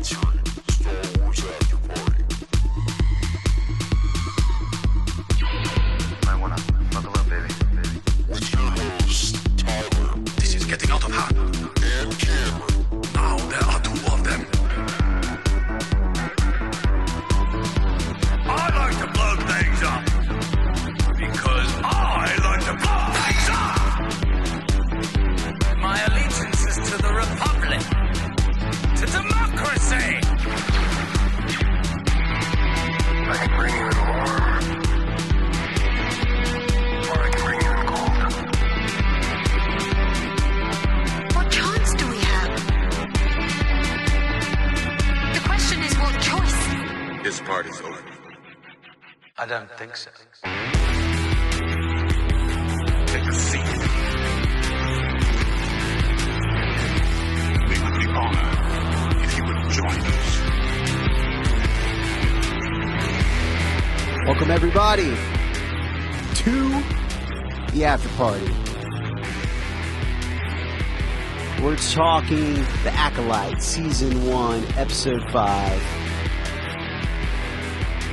Star Wars After Party. I wanna buckle up, baby. With your host, Tyler This is getting out of hand. and Cameron. Now there are two of them. I like to blow things up. Because I like to blow things up. My allegiance is to the Republic. To democracy. I can bring you in warm, or I can bring you in cold. What chance do we have? The question is what choice? This party's over. I don't think so. Take a seat. We would be honored if you would join us. Welcome, everybody, to the After Party. We're talking The Acolyte, Season 1, Episode 5.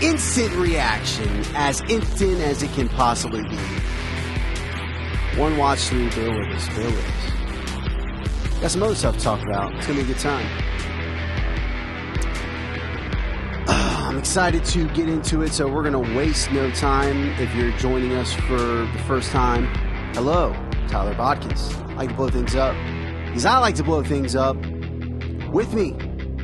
Instant reaction, as instant as it can possibly be. One watch through, bear with us, bear with us. Got some other stuff to talk about. It's going to be a good time. I'm excited to get into it, so we're going to waste no time. If you're joining us for the first time, hello, Tyler Bodkins. I like to blow things up. Because I like to blow things up with me.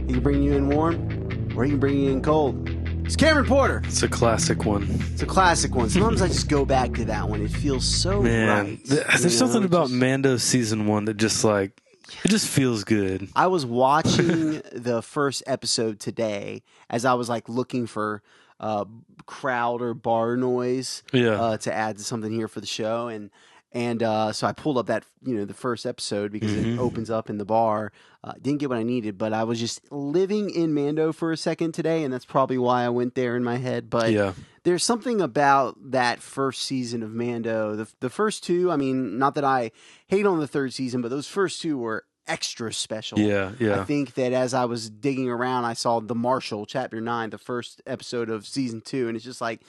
He can bring you in warm, or he can bring you in cold. It's Cameron Porter. It's a classic one. It's a classic one. Sometimes I just go back to that one. It feels so Man, right. there's something about Mando Season 1 that just like, it just feels good. I was watching the first episode today as I was like looking for crowd or bar noise to add to something here for the show, and so I pulled up that the first episode because it opens up in the bar. Didn't get what I needed, but I was just living in Mando for a second today, and that's probably why I went there in my head. But there's something about that first season of Mando. The first two, I mean, not that I hate on the third season, but those first two were extra special. Yeah. I think that as I was digging around, I saw The Marshal, Chapter 9, the first episode of Season 2, and it's just like,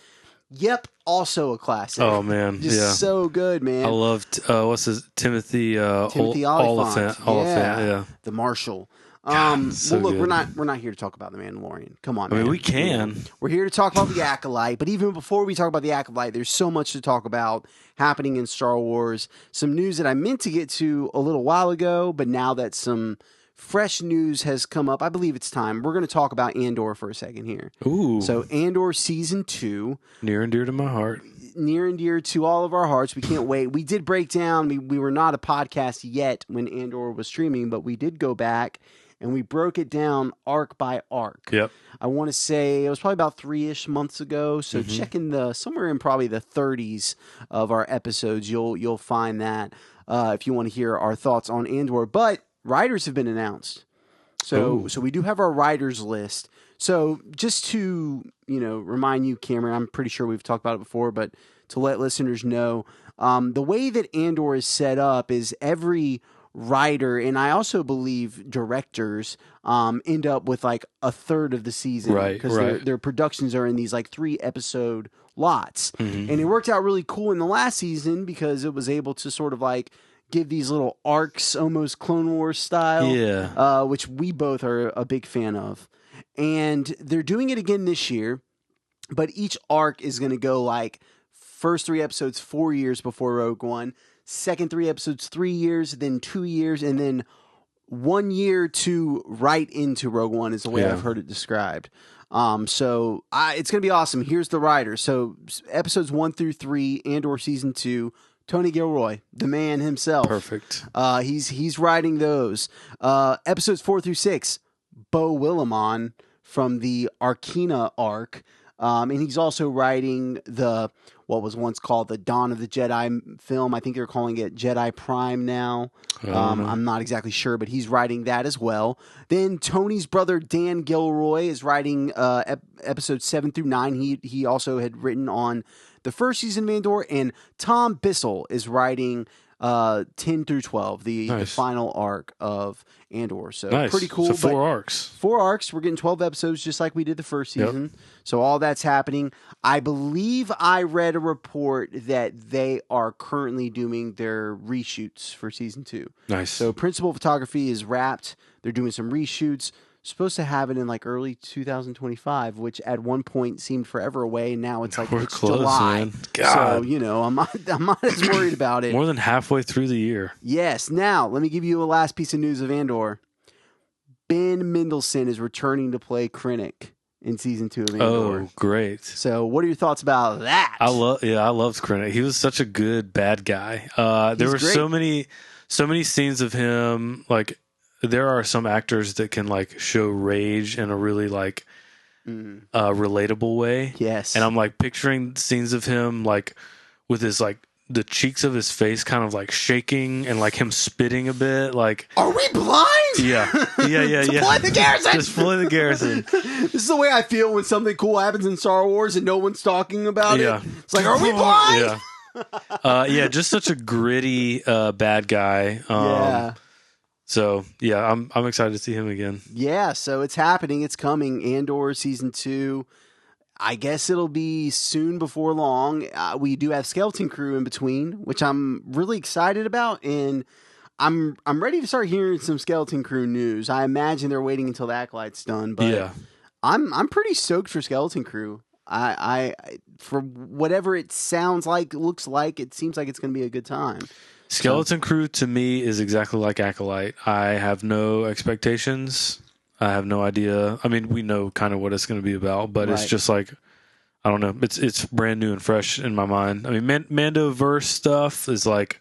yep, also a classic. Oh, man. Just so good, man. I loved, what's his, Timothy Oliphant. Yeah. The Marshal. so well, look, good. we're not here to talk about The Mandalorian. Come on, I mean, man. we can. We're here to talk about The Acolyte, but even before we talk about The Acolyte, there's so much to talk about happening in Star Wars. Some news that I meant to get to a little while ago, but now that some fresh news has come up, I believe it's time. We're going to talk about Andor for a second here. Ooh. So Andor Season 2. Near and dear to my heart. Near and dear to all of our hearts. We can't wait. We did break down. We were not a podcast yet when Andor was streaming, but we did go back and we broke it down arc by arc. Yep. I want to say it was probably about 3-ish months ago. So check in somewhere in probably the 30s of our episodes. You'll find that if you want to hear our thoughts on Andor. But writers have been announced. So we do have our writers list. So just to, remind you, Cameron, I'm pretty sure we've talked about it before, but to let listeners know, the way that Andor is set up is every writer, and I also believe directors, end up with like a third of the season. Right, because their productions are in these like 3-episode lots. And it worked out really cool in the last season because it was able to sort of like give these little arcs, almost Clone Wars style, which we both are a big fan of. And they're doing it again this year, but each arc is going to go like first 3 episodes 4 years before Rogue One, second 3 episodes 3 years, then 2 years, and then 1 year to right into Rogue One is the way I've heard it described. So it's going to be awesome. Here's the writer. So episodes 1 through 3, Andor Season 2, Tony Gilroy, the man himself. Perfect. He's writing those. Episodes 4 through 6, Beau Willimon from the Arcana arc. And he's also writing what was once called the Dawn of the Jedi film. I think they're calling it Jedi Prime now. I'm not exactly sure, but he's writing that as well. Then Tony's brother Dan Gilroy is writing episodes 7 through 9. He also had written on the first season of Andor, and Tom Bissell is writing 10 through 12, the final arc of Andor. So pretty cool. So 4 arcs. 4 arcs. We're getting 12 episodes just like we did the first season. Yep. So all that's happening. I believe I read a report that they are currently doing their reshoots for season 2. Nice. So principal photography is wrapped. They're doing some reshoots. Supposed to have it in like early 2025, which at one point seemed forever away. Now it's like it's close, July. Man. God. So, I'm not as worried about it. More than halfway through the year. Yes. Now, let me give you a last piece of news of Andor. Ben Mendelsohn is returning to play Krennic in season 2 of Andor. Oh, great. So what are your thoughts about that? I loved Krennic. He was such a good bad guy. There were so many scenes of him, like, there are some actors that can like show rage in a really like relatable way. Yes. And I'm like picturing scenes of him like with his like the cheeks of his face kind of like shaking and like him spitting a bit. Like, are we blind? Yeah. Deploy the garrison. Just deploy the garrison. This is the way I feel when something cool happens in Star Wars and no one's talking about it. It's like, are we blind? Yeah. Just such a gritty bad guy. So yeah, I'm excited to see him again. Yeah, so it's happening. It's coming. Andor season 2. I guess it'll be soon before long. We do have Skeleton Crew in between, which I'm really excited about, and I'm ready to start hearing some Skeleton Crew news. I imagine they're waiting until the Acolyte's done, but I'm pretty stoked for Skeleton Crew. I for whatever it sounds like, looks like, it seems like it's going to be a good time. Skeleton Crew to me is exactly like Acolyte. I have no expectations. I have no idea. I mean, we know kind of what it's going to be about, but it's just like, I don't know. It's brand new and fresh in my mind. I mean, Mandoverse stuff is like,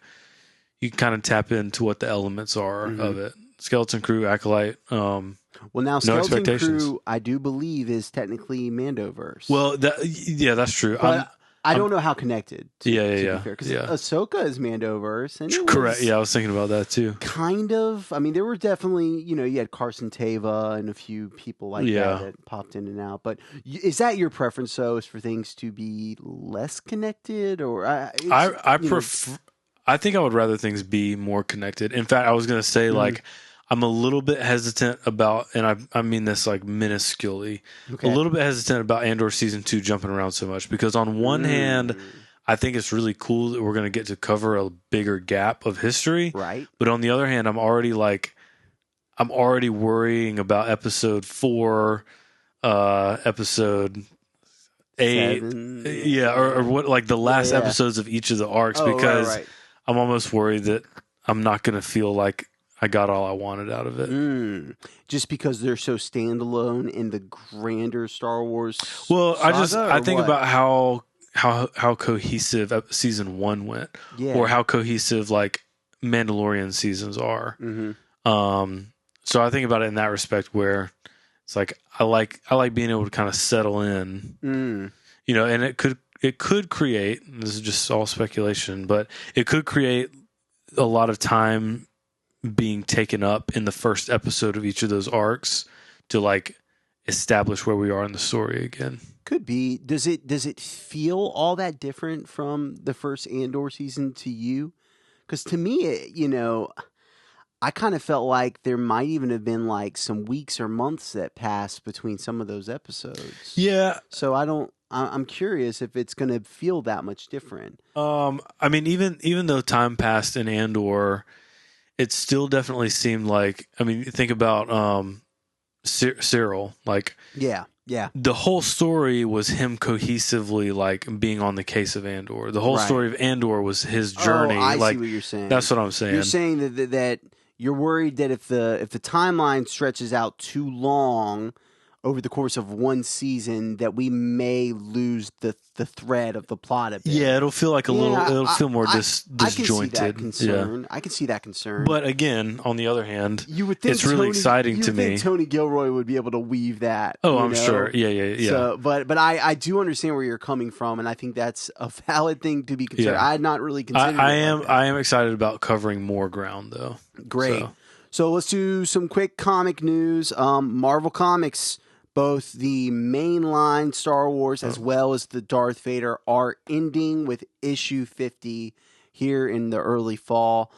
you can kind of tap into what the elements are of it. Skeleton Crew, Acolyte. Well, now Skeleton Crew, I do believe, is technically Mandoverse. Well, that's true. But I don't know how connected. To be fair, because yeah. Ahsoka is Mandoverse, and correct. Yeah, I was thinking about that too. Kind of. I mean, there were definitely, you had Carson Teva and a few people like that popped in and out. But is that your preference? Though, is for things to be less connected, or I prefer. I think I would rather things be more connected. In fact, I was going to say like, I'm a little bit hesitant about, and I mean this like minusculely, a little bit hesitant about Andor season 2 jumping around so much, because on one hand, I think it's really cool that we're going to get to cover a bigger gap of history. Right. But on the other hand, I'm already worrying about episode 4, episode 8, 7. or what, like the last episodes of each of the arcs, because I'm almost worried that I'm not going to feel like I got all I wanted out of it. Just because they're so standalone in the grander Star Wars. Well, I think about how cohesive season 1 went, or how cohesive like Mandalorian seasons are. So I think about it in that respect, where it's like I like being able to kind of settle in, and it could create. This is just all speculation, but it could create a lot of time being taken up in the first episode of each of those arcs to like establish where we are in the story again. Could be. Does it feel all that different from the first Andor season to you? Because to me, I kind of felt like there might even have been like some weeks or months that passed between some of those episodes. Yeah. So I'm curious if it's going to feel that much different. I mean, even though time passed in Andor, it still definitely seemed like, I mean, think about Cyril. Like, yeah. The whole story was him cohesively like being on the case of Andor. The whole story of Andor was his journey. I like, see what you're saying. That's what I'm saying. You're saying that you're worried that if the timeline stretches out too long over the course of one season, that we may lose the thread of the plot a bit. Yeah, it'll feel like it'll feel more disjointed. I can see that concern. But again, on the other hand, you would think it's really exciting to me. Tony Gilroy would be able to weave that. Oh, I'm sure. Yeah. So, but I do understand where you're coming from, and I think that's a valid thing to be considered. I had not really considered I am excited about covering more ground, though. Great. So let's do some quick comic news. Marvel Comics both the mainline Star Wars as well as the Darth Vader are ending with issue 50 here in the early fall.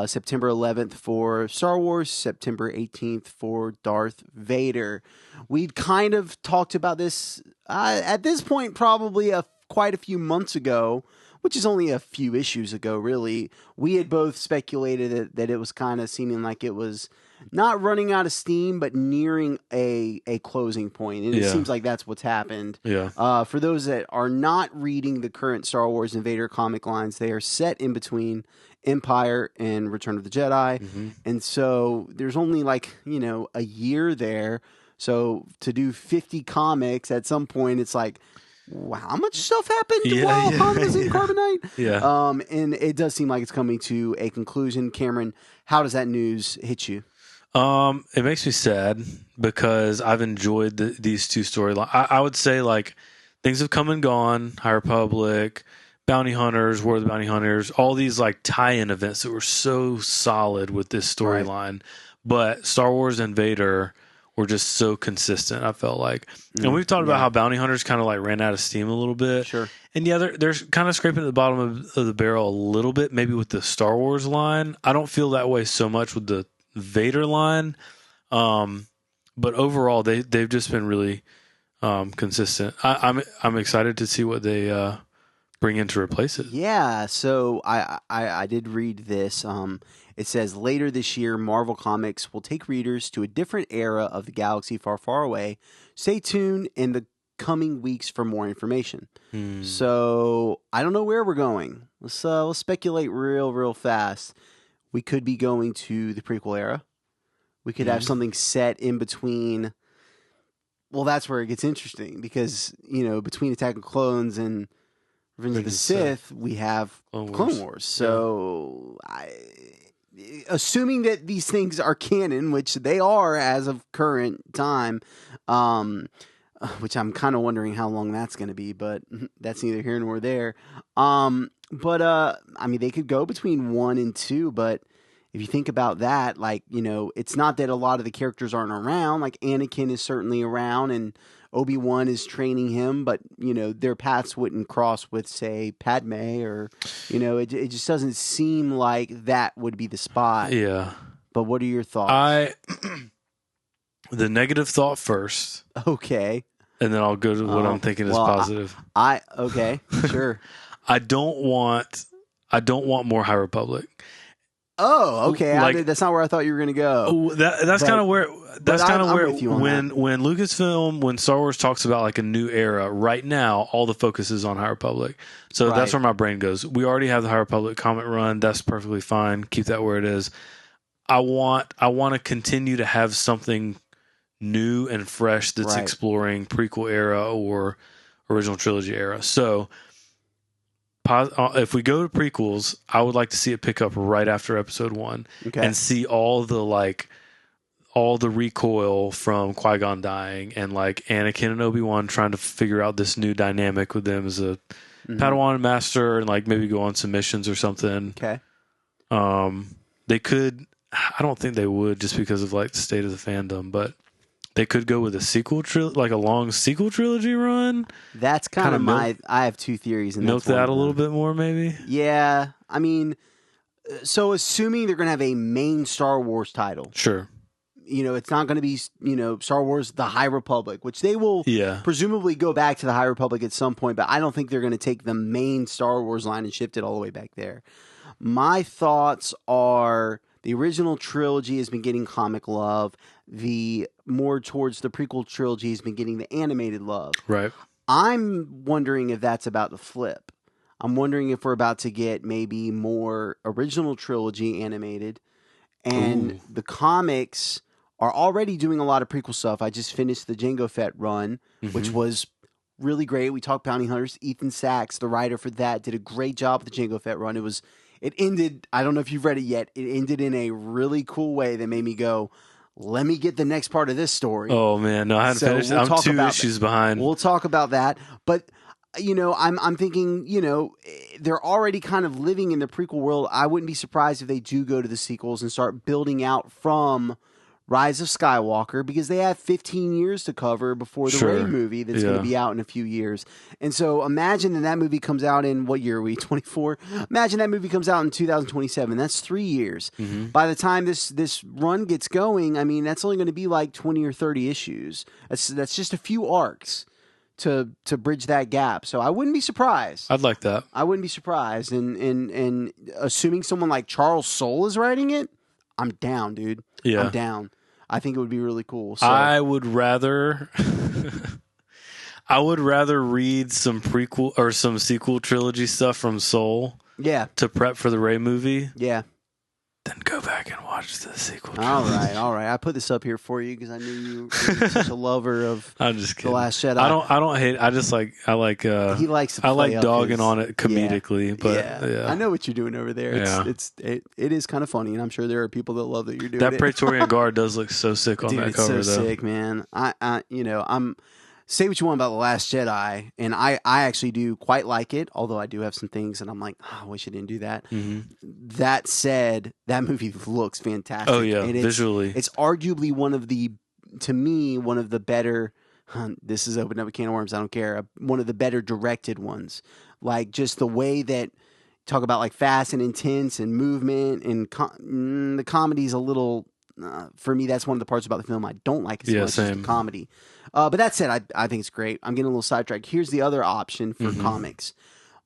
September 11th for Star Wars, September 18th for Darth Vader. We'd kind of talked about this at this point probably quite a few months ago, which is only a few issues ago, really. We had both speculated that it was kind of seeming like it was not running out of steam, but nearing a closing point. And it seems like that's what's happened. Yeah. For those that are not reading the current Star Wars and Vader comic lines, they are set in between Empire and Return of the Jedi. Mm-hmm. And so there's only a year there. So to do 50 comics at some point, it's like, wow, how much stuff happened while Han was in Carbonite? Yeah. And it does seem like it's coming to a conclusion. Cameron, how does that news hit you? It makes me sad because I've enjoyed these two storylines. I would say things have come and gone. High Republic, Bounty Hunters, War of the Bounty Hunters, all these tie-in events that were so solid with this storyline. Right. But Star Wars and Vader were just so consistent, I felt like. And we've talked about how Bounty Hunters kind of ran out of steam a little bit. Sure. And they're kind of scraping at the bottom of the barrel a little bit, maybe with the Star Wars line. I don't feel that way so much with the Vader line. But overall, they've just been really consistent. I'm excited to see what they bring in to replace it. Yeah, so I did read this. It says, later this year, Marvel Comics will take readers to a different era of the galaxy far, far away. Stay tuned in the coming weeks for more information. So I don't know where we're going. Let's speculate real fast. We could be going to the prequel era. We could have something set in between. Well, that's where it gets interesting because, between Attack of Clones and Revenge of the Sith, we have Clone Wars. So assuming that these things are canon, which they are as of current time, which I'm kind of wondering how long that's going to be, but that's neither here nor there. They could go between 1 and 2, but if you think about that, it's not that a lot of the characters aren't around. Anakin is certainly around and Obi-Wan is training him, but, their paths wouldn't cross with, say, Padme or, it just doesn't seem like that would be the spot. Yeah. But what are your thoughts? The negative thought first. Okay. And then I'll go to what I'm thinking is positive. Okay, sure. I don't want more High Republic. Oh, okay. That's not where I thought you were going to go. That's kind of where. That's kind of where when Lucasfilm, when Star Wars talks about a new era, right now all the focus is on High Republic. So that's where my brain goes. We already have the High Republic comic run. That's perfectly fine. Keep that where it is. I want to continue to have something new and fresh that's exploring prequel era or original trilogy era. So if we go to prequels, I would like to see it pick up right after episode 1 and see all the recoil from Qui-Gon dying and Anakin and Obi-Wan trying to figure out this new dynamic with them as a Padawan master and maybe go on some missions or something. Okay. They could, I don't think they would just because of the state of the fandom, but they could go with a sequel a long sequel trilogy run. That's kind of I have two theories. And milk that a little bit more, maybe. Yeah, I mean, so assuming they're going to have a main Star Wars title, sure. It's not going to be Star Wars: The High Republic, which they will presumably go back to the High Republic at some point. But I don't think they're going to take the main Star Wars line and shift it all the way back there. My thoughts are the original trilogy has been getting comic love. The more towards the prequel trilogy has been getting the animated love. Right. I'm wondering if that's about to flip. I'm wondering if we're about to get maybe more original trilogy animated. And the comics are already doing a lot of prequel stuff. I just finished the Jango Fett run, which was really great. We talked Bounty Hunters. Ethan Sachs, the writer for that, did a great job with the Jango Fett run. It ended, I don't know if you've read it yet, it ended in a really cool way that made me go, let me get the next part of this story. Oh, man. No, I haven't finished. I'm 2 issues behind. We'll talk about that. But, I'm thinking, they're already kind of living in the prequel world. I wouldn't be surprised if they do go to the sequels and start building out from Rise of Skywalker, because they have 15 years to cover before the Rey movie that's going to be out in a few years. And so imagine that movie comes out in, what year are we, 24? Imagine that movie comes out in 2027. That's 3 years. Mm-hmm. By the time this run gets going, I mean, that's only going to be like 20 or 30 issues. That's just a few arcs to bridge that gap. So I wouldn't be surprised. I'd like that. I wouldn't be surprised. And assuming someone like Charles Soule is writing it, I'm down, dude. Yeah. I'm down. I think it would be really cool. So, I would rather read some prequel or some sequel trilogy stuff from Soul. Yeah. To prep for the Rey movie. Yeah. Then go back and watch the sequel trilogy. All right. I put this up here for you because I knew you were such a lover of I'm just kidding. The Last Jedi. I don't hate. I just like. I like. He likes. To play I like up dogging his, on it comedically, but yeah. I know what you're doing over there. It is kind of funny, and I'm sure there are people that love that you're doing that it. Praetorian Guard does look so sick on Dude, that cover. It's so though. sick, man. I'm. Say what you want about The Last Jedi, and I actually do quite like it, although I do have some things, and I'm like, I wish I didn't do that. Mm-hmm. That said, that movie looks fantastic. Oh, yeah, and visually. It's arguably one of the better, this is opening up a can of worms, I don't care, one of the better directed ones. Like, just the way that, talk about like fast and intense and movement, and the comedy's a little... for me, that's one of the parts about the film I don't like as much as the comedy. But that said, I think it's great. I'm getting a little sidetracked. Here's the other option for comics.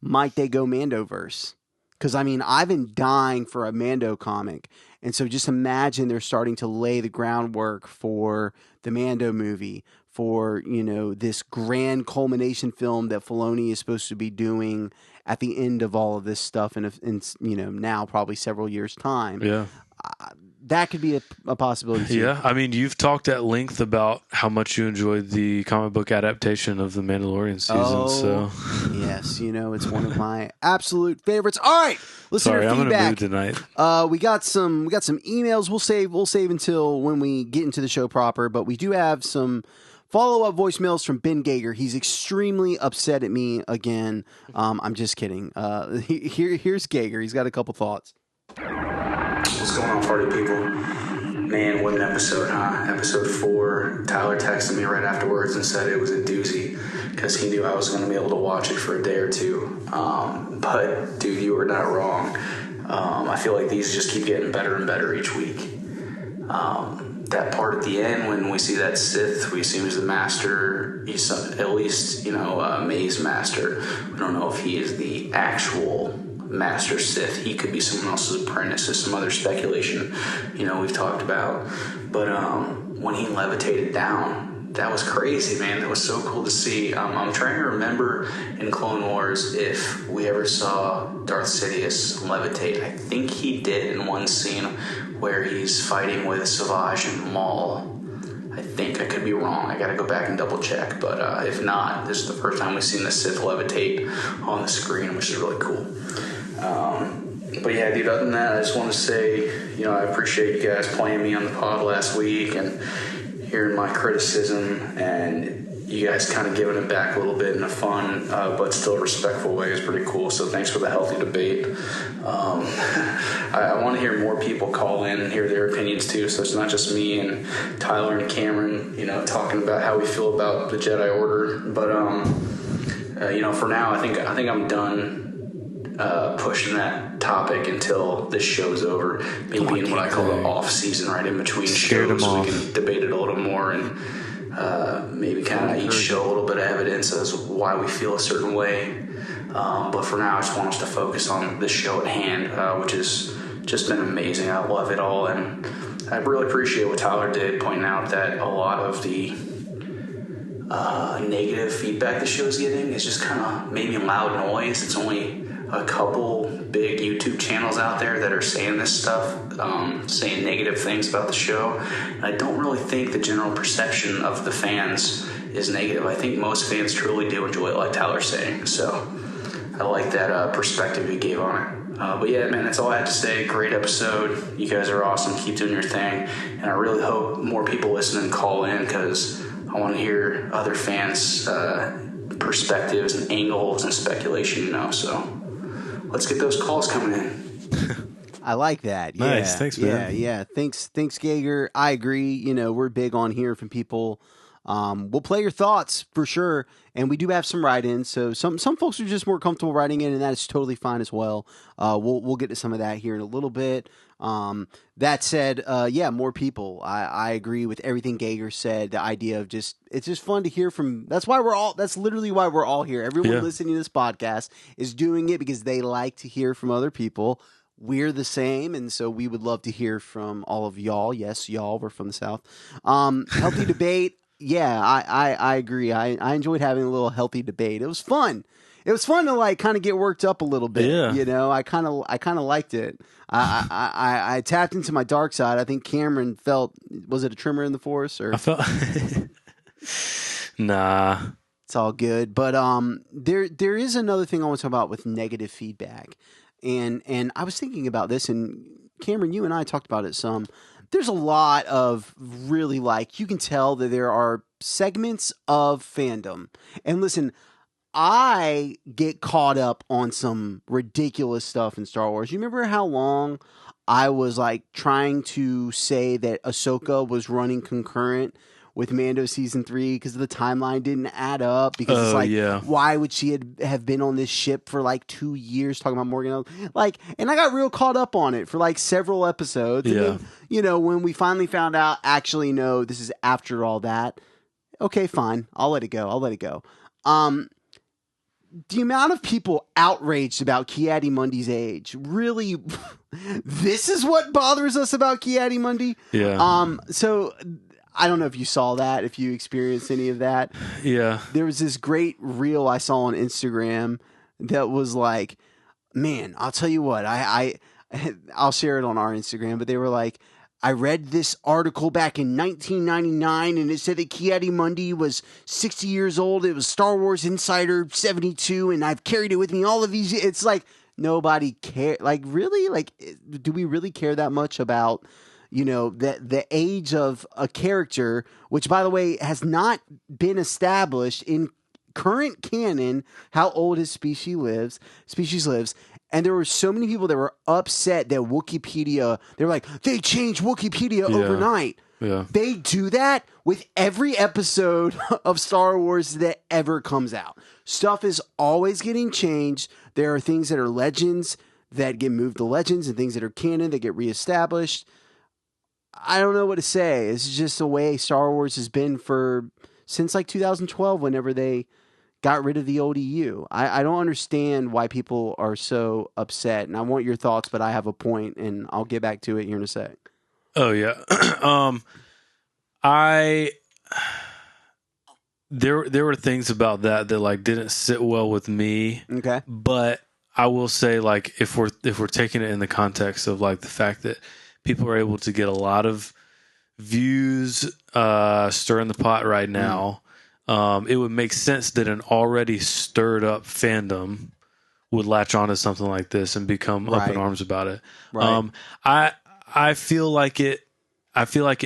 Might they go Mandoverse? Because, I mean, I've been dying for a Mando comic. And so just imagine they're starting to lay the groundwork for the Mando movie, for, this grand culmination film that Filoni is supposed to be doing at the end of all of this stuff in now probably several years' time. Yeah. That could be a possibility too. Yeah, I mean, you've talked at length about how much you enjoyed the comic book adaptation of The Mandalorian season. So yes, it's one of my absolute favorites. All right, listener feedback. I'm gonna move tonight. We got some emails. We'll save until when we get into the show proper. But we do have some follow-up voicemails from Ben Gager. He's extremely upset at me again. I'm just kidding. Here's Gager. He's got a couple thoughts. What's going on, party people? Man, what an episode, huh? Episode 4, Tyler texted me right afterwards and said it was a doozy because he knew I was going to be able to watch it for a day or two. But, dude, you were not wrong. I feel like these just keep getting better and better each week. That part at the end when we see that Sith, we assume he's the master. He's at least, May's master. We don't know if he is the actual Master Sith. He could be someone else's apprentice. There's some other speculation, we've talked about. But when he levitated down, that was crazy, man. That was so cool to see. I'm trying to remember in Clone Wars if we ever saw Darth Sidious levitate. I think he did in one scene where he's fighting with Savage and Maul. I think. I could be wrong. I got to go back and double check. But if not, this is the first time we've seen the Sith levitate on the screen, which is really cool. But yeah, dude, other than that, I just want to say, I appreciate you guys playing me on the pod last week and hearing my criticism, and you guys kind of giving it back a little bit in a fun but still respectful way is pretty cool. So thanks for the healthy debate. I want to hear more people call in and hear their opinions too. So it's not just me and Tyler and Cameron, talking about how we feel about the Jedi Order. But for now, I think I'm done pushing that topic until this show's over. Maybe in what I call the off season, right in between shows, so we can debate it a little more and maybe kind of each show a little bit of evidence as why we feel a certain way. But for now, I just want us to focus on this show at hand, which has just been amazing. I love it all, and I really appreciate what Tyler did, pointing out that a lot of the negative feedback the show's getting is just kind of maybe loud noise. It's only a couple big YouTube channels out there that are saying this stuff, saying negative things about the show. And I don't really think the general perception of the fans is negative. I think most fans truly do enjoy it, like Tyler's saying. So I like that perspective he gave on it. But yeah, man, that's all I had to say. Great episode. You guys are awesome. Keep doing your thing. And I really hope more people listen and call in, because I want to hear other fans' perspectives and angles and speculation, So let's get those calls coming in. I like that. Nice. Yeah. Thanks, man. Yeah. Thanks, Gager. I agree. You know, we're big on hearing from people. We'll play your thoughts for sure, and we do have some write-ins. So some folks are just more comfortable writing in, and that is totally fine as well. We'll get to some of that here in a little bit. That said, yeah, more people. I agree with everything Gager said. The idea of it's just fun to hear from. That's literally why we're all here. Everyone listening to this podcast is doing it because they like to hear from other people. We're the same, and so we would love to hear from all of y'all. Yes, y'all, we're from the South. Healthy debate. Yeah, I agree. I enjoyed having a little healthy debate. It was fun. It was fun to like kind of get worked up a little bit. Yeah. You know, I kind of liked it. I tapped into my dark side. I think Cameron felt, was it a tremor in the force or? I felt nah. It's all good. But there is another thing I want to talk about with negative feedback. And I was thinking about this, and Cameron, you and I talked about it some. There's a lot of really you can tell that there are segments of fandom. And listen, I get caught up on some ridiculous stuff in Star Wars. You remember how long I was like trying to say that Ahsoka was running concurrent with Mando season 3 because the timeline didn't add up, because why would she have been on this ship for like 2 years talking about Morgan? And I got real caught up on it for like several episodes. And then, you know, when we finally found out, actually, no, this is after all that. Okay, fine. I'll let it go. The amount of people outraged about Ki-Adi-Mundi's age, really, this is what bothers us about Ki-Adi-Mundi? Yeah. So I don't know if you saw that, if you experienced any of that. Yeah. There was this great reel I saw on Instagram that was like, man, I'll tell you what, I'll share it on our Instagram, but they were like, I read this article back in 1999, and it said that Ki-Adi-Mundi was 60 years old. It was Star Wars Insider 72, and I've carried it with me all of these years. It's like, nobody care. Like, really? Like, do we really care that much about, you know, the age of a character, which, by the way, has not been established in current canon, how old his species lives. And there were so many people that were upset that Wikipedia, they were like, they changed Wikipedia overnight. Yeah. They do that with every episode of Star Wars that ever comes out. Stuff is always getting changed. There are things that are legends that get moved to legends, and things that are canon that get reestablished. I don't know what to say. It's just the way Star Wars has been since like 2012, whenever they got rid of the old EU. I don't understand why people are so upset, and I want your thoughts, but I have a point, and I'll get back to it here in a sec. Oh yeah. There were things about that like didn't sit well with me. Okay. But I will say, like, if we're taking it in the context of like the fact that people are able to get a lot of views stirring the pot right now, it would make sense that an already stirred up fandom would latch onto something like this and become up in arms about it. Right. I feel like it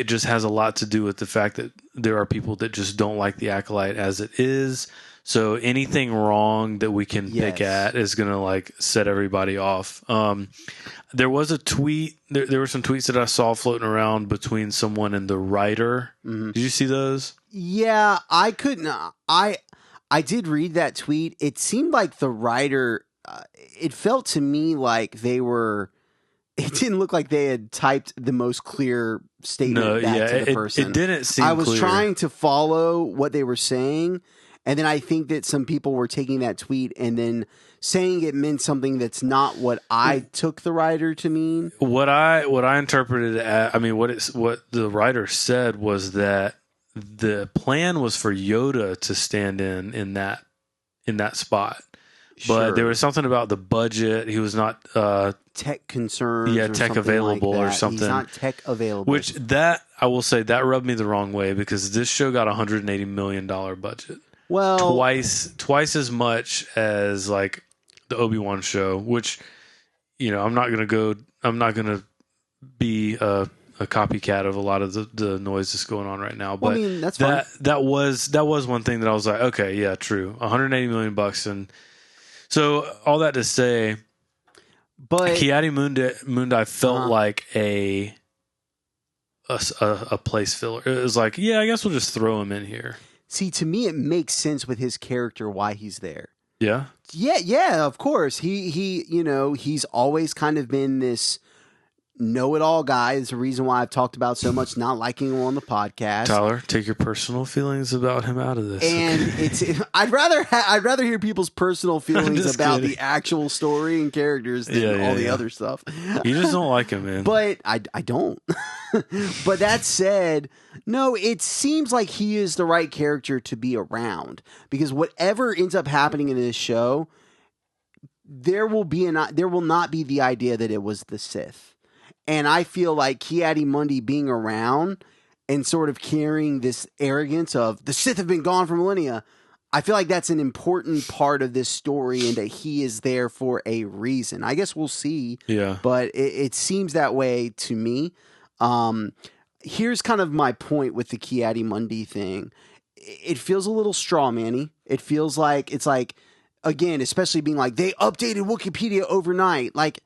just has a lot to do with the fact that there are people that just don't like the Acolyte as it is. So anything wrong that we can pick at is going to like set everybody off. There was a tweet. There were some tweets that I saw floating around between someone and the writer. Mm-hmm. Did you see those? Yeah, I couldn't. I did read that tweet. It seemed like the writer. It felt to me like they were. It didn't look like they had typed the most clear statement to the person. It didn't seem I was clear. trying to follow what they were saying, and then I think that some people were taking that tweet and then saying it meant something that's not what I took the writer to mean. What I interpreted as, what the writer said was that the plan was for Yoda to stand in that spot. But there was something about the budget. He was not tech concerns. Yeah, tech available like or something. He's not tech available. Which that I will say that rubbed me the wrong way, because this show got $180 million budget. Well, twice as much as like the Obi-Wan show. Which, you know, I'm not gonna be a copycat of a lot of the noise that's going on right now. But that's fine. That was one thing that I was like, okay, yeah, true. $180 million bucks. And so all that to say, But Mundi felt like a place filler. It was like, yeah, I guess we'll just throw him in here. See, to me, it makes sense with his character why he's there. Yeah? Yeah, of course. He he's always kind of been this know-it-all guy. Is the reason why I've talked about so much not liking him on the podcast. Tyler, take your personal feelings about him out of this. And I'd rather hear people's personal feelings about the actual story and characters than all the other stuff. You just don't like him, man. But I don't. But that said, no, it seems like he is the right character to be around, because whatever ends up happening in this show, there will not be the idea that it was the Sith. And I feel like Ki-Adi-Mundi being around and sort of carrying this arrogance of the Sith have been gone for millennia, I feel like that's an important part of this story, and that he is there for a reason. I guess we'll see. Yeah. But it seems that way to me. Here's kind of my point with the Ki-Adi-Mundi thing. It feels a little straw-man-y. It feels like it's like, again, especially being like, they updated Wikipedia overnight. Like,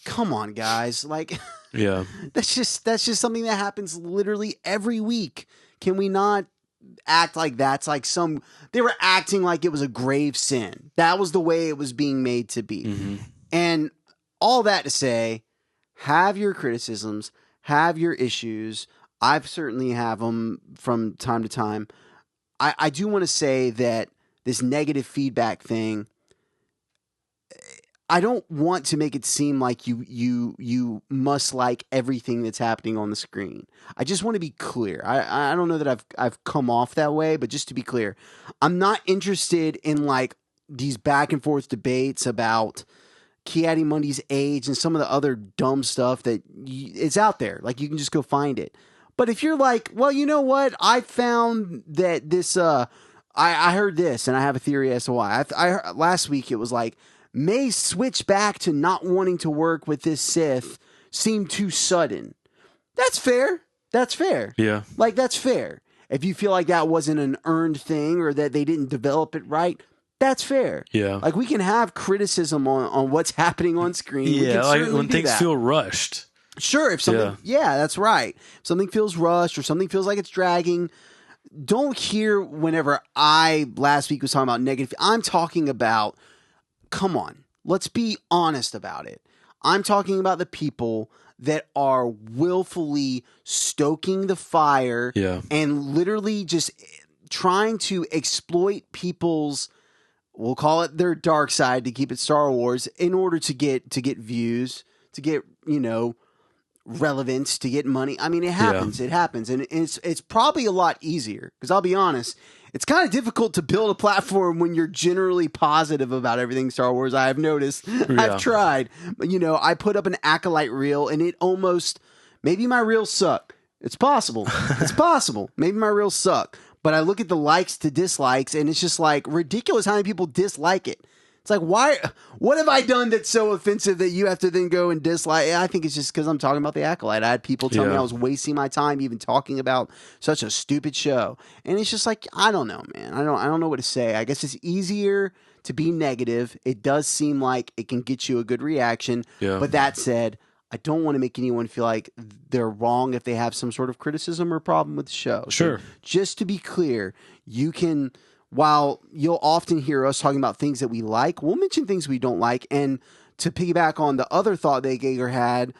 come on, guys. Like, yeah, that's just something that happens literally every week. Can we not act like that's like they were acting like it was a grave sin. That was the way it was being made to be. Mm-hmm. And all that to say, have your criticisms, have your issues. I've certainly have them from time to time. I do want to say that this negative feedback thing, I don't want to make it seem like you must like everything that's happening on the screen. I just want to be clear. I don't know that I've come off that way, but just to be clear, I'm not interested in like these back and forth debates about Ki-Adi-Mundi's age and some of the other dumb stuff that it's out there. Like, you can just go find it. But if you're like, well, you know what? I found that this, I heard this, and I have a theory as to why. I last week it was like, May's switch back to not wanting to work with this Sith seemed too sudden. That's fair. That's fair. Yeah. Like, that's fair. If you feel like that wasn't an earned thing or that they didn't develop it right, that's fair. Yeah. Like, we can have criticism on what's happening on screen. Yeah, like when things feel rushed. Sure, if something, yeah, that's right. If something feels rushed or something feels like it's dragging, don't hear whenever last week was talking about negative. I'm talking about, come on, let's be honest about it. I'm talking about the people that are willfully stoking the fire and literally just trying to exploit people's, we'll call it their dark side to keep it Star Wars, in order to get views, to get, relevance, to get money. I mean, it happens. It happens. And it's probably a lot easier, because I'll be honest, it's kind of difficult to build a platform when you're generally positive about everything Star Wars. I have noticed. I've tried. But, I put up an Acolyte reel, and it almost, maybe my reels suck. It's possible. It's possible. Maybe my reels suck. But I look at the likes to dislikes, and it's just like ridiculous how many people dislike it. It's like, why? What have I done that's so offensive that you have to then go and dislike? I think it's just because I'm talking about the Acolyte. I had people tell me I was wasting my time even talking about such a stupid show, and it's just like, I don't know, man. I don't know what to say. I guess it's easier to be negative. It does seem like it can get you a good reaction. Yeah. But that said, I don't want to make anyone feel like they're wrong if they have some sort of criticism or problem with the show. Sure. So just to be clear, you can. While you'll often hear us talking about things that we like, we'll mention things we don't like. And to piggyback on the other thought that Gager had,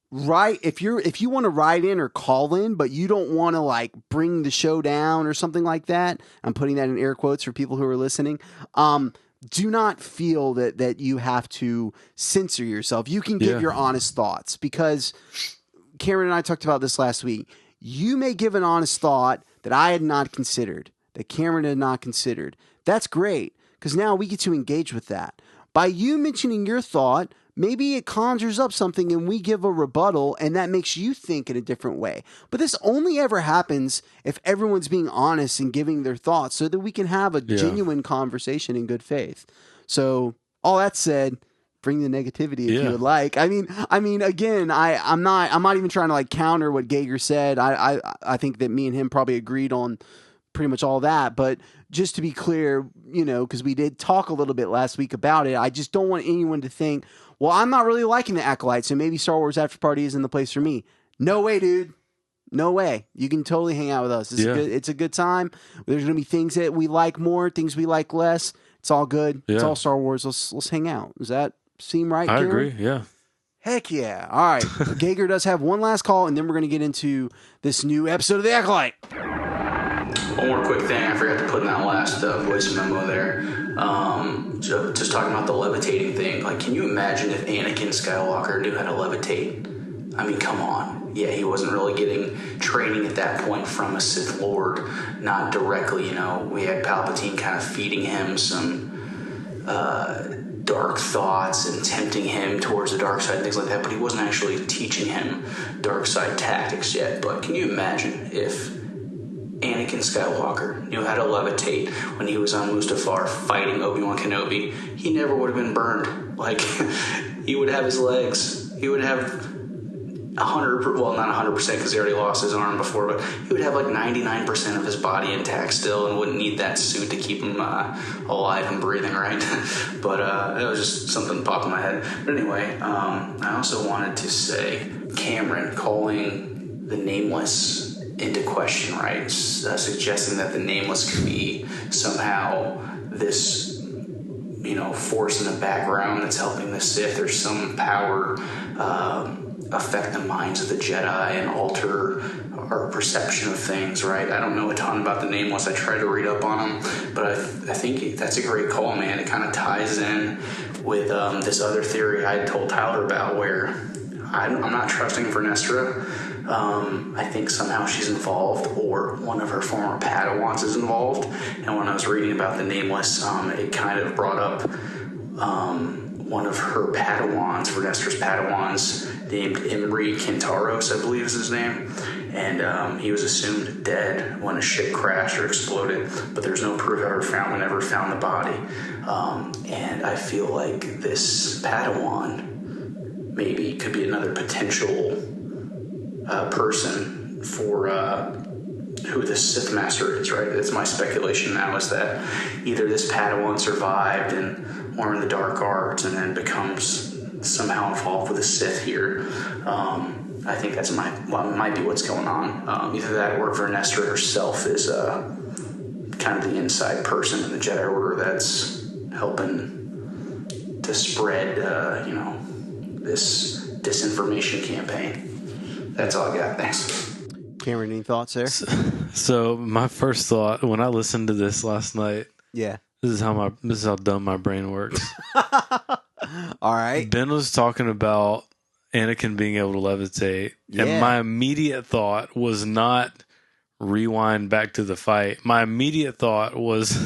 right? If you want to write in or call in, but you don't want to like bring the show down or something like that, I'm putting that in air quotes for people who are listening. Do not feel that you have to censor yourself. You can give your honest thoughts, because Cameron and I talked about this last week. You may give an honest thought that I had not considered, that Cameron had not considered. That's great, because now we get to engage with that. By you mentioning your thought, maybe it conjures up something and we give a rebuttal, and that makes you think in a different way. But this only ever happens if everyone's being honest and giving their thoughts, so that we can have a genuine conversation in good faith. So all that said, bring the negativity if you would like. I mean, again, I'm not even trying to like counter what Gager said. I think that me and him probably agreed on pretty much all that, but just to be clear, because we did talk a little bit last week about it, I just don't want anyone to think, well, I'm not really liking the Acolyte, so maybe Star Wars After Party isn't the place for me. No way, dude. No way. You can totally hang out with us. It's a good time. There's going to be things that we like more, things we like less. It's all good. Yeah. It's all Star Wars. Let's hang out. Does that seem right, I Karen? agree, yeah. Heck yeah. All right. Gager does have one last call, and then we're going to get into this new episode of The Acolyte. One more quick thing I forgot to put in that last voice memo there. Just talking about the levitating thing. Like, can you imagine if Anakin Skywalker knew how to levitate? I mean, come on. Yeah, he wasn't really getting training at that point from a Sith Lord. Not directly, We had Palpatine kind of feeding him some dark thoughts and tempting him towards the dark side and things like that, but he wasn't actually teaching him dark side tactics yet. But can you imagine if Anakin Skywalker knew how to levitate when he was on Mustafar fighting Obi-Wan Kenobi? He never would have been burned. Like, he would have his legs. He would have 100, well, not 100% because he already lost his arm before, but he would have like 99% of his body intact still and wouldn't need that suit to keep him alive and breathing, right? But it was just something that popped in my head. But anyway, I also wanted to say Cameron calling the Nameless into question, right? Suggesting that the Nameless could be somehow this force in the background that's helping the Sith. There's some power affect the minds of the Jedi and alter our perception of things, right? I don't know a ton about the Nameless. I tried to read up on them, but I think that's a great call, man. It kind of ties in with this other theory I told Tyler about where I'm not trusting Vernestra. I think somehow she's involved, or one of her former Padawans is involved. And when I was reading about the Nameless, it kind of brought up one of her Padawans, Vernestra's Padawans, named Imri Kintaros, I believe is his name. And he was assumed dead when a ship crashed or exploded, but there's no proof ever found. We never found the body. And I feel like this Padawan maybe could be another potential person for who the Sith Master is, right? That's my speculation now, is that either this Padawan survived and learned the dark arts and then becomes somehow involved with the Sith here. I think that's might be what's going on. Either that or Vernestra herself is kind of the inside person in the Jedi Order that's helping to spread, this disinformation campaign. That's all I got. Thanks. Cameron, any thoughts there? So my first thought when I listened to this last night, yeah, this is how dumb my brain works. All right. Ben was talking about Anakin being able to levitate, and my immediate thought was not rewind back to the fight. My immediate thought was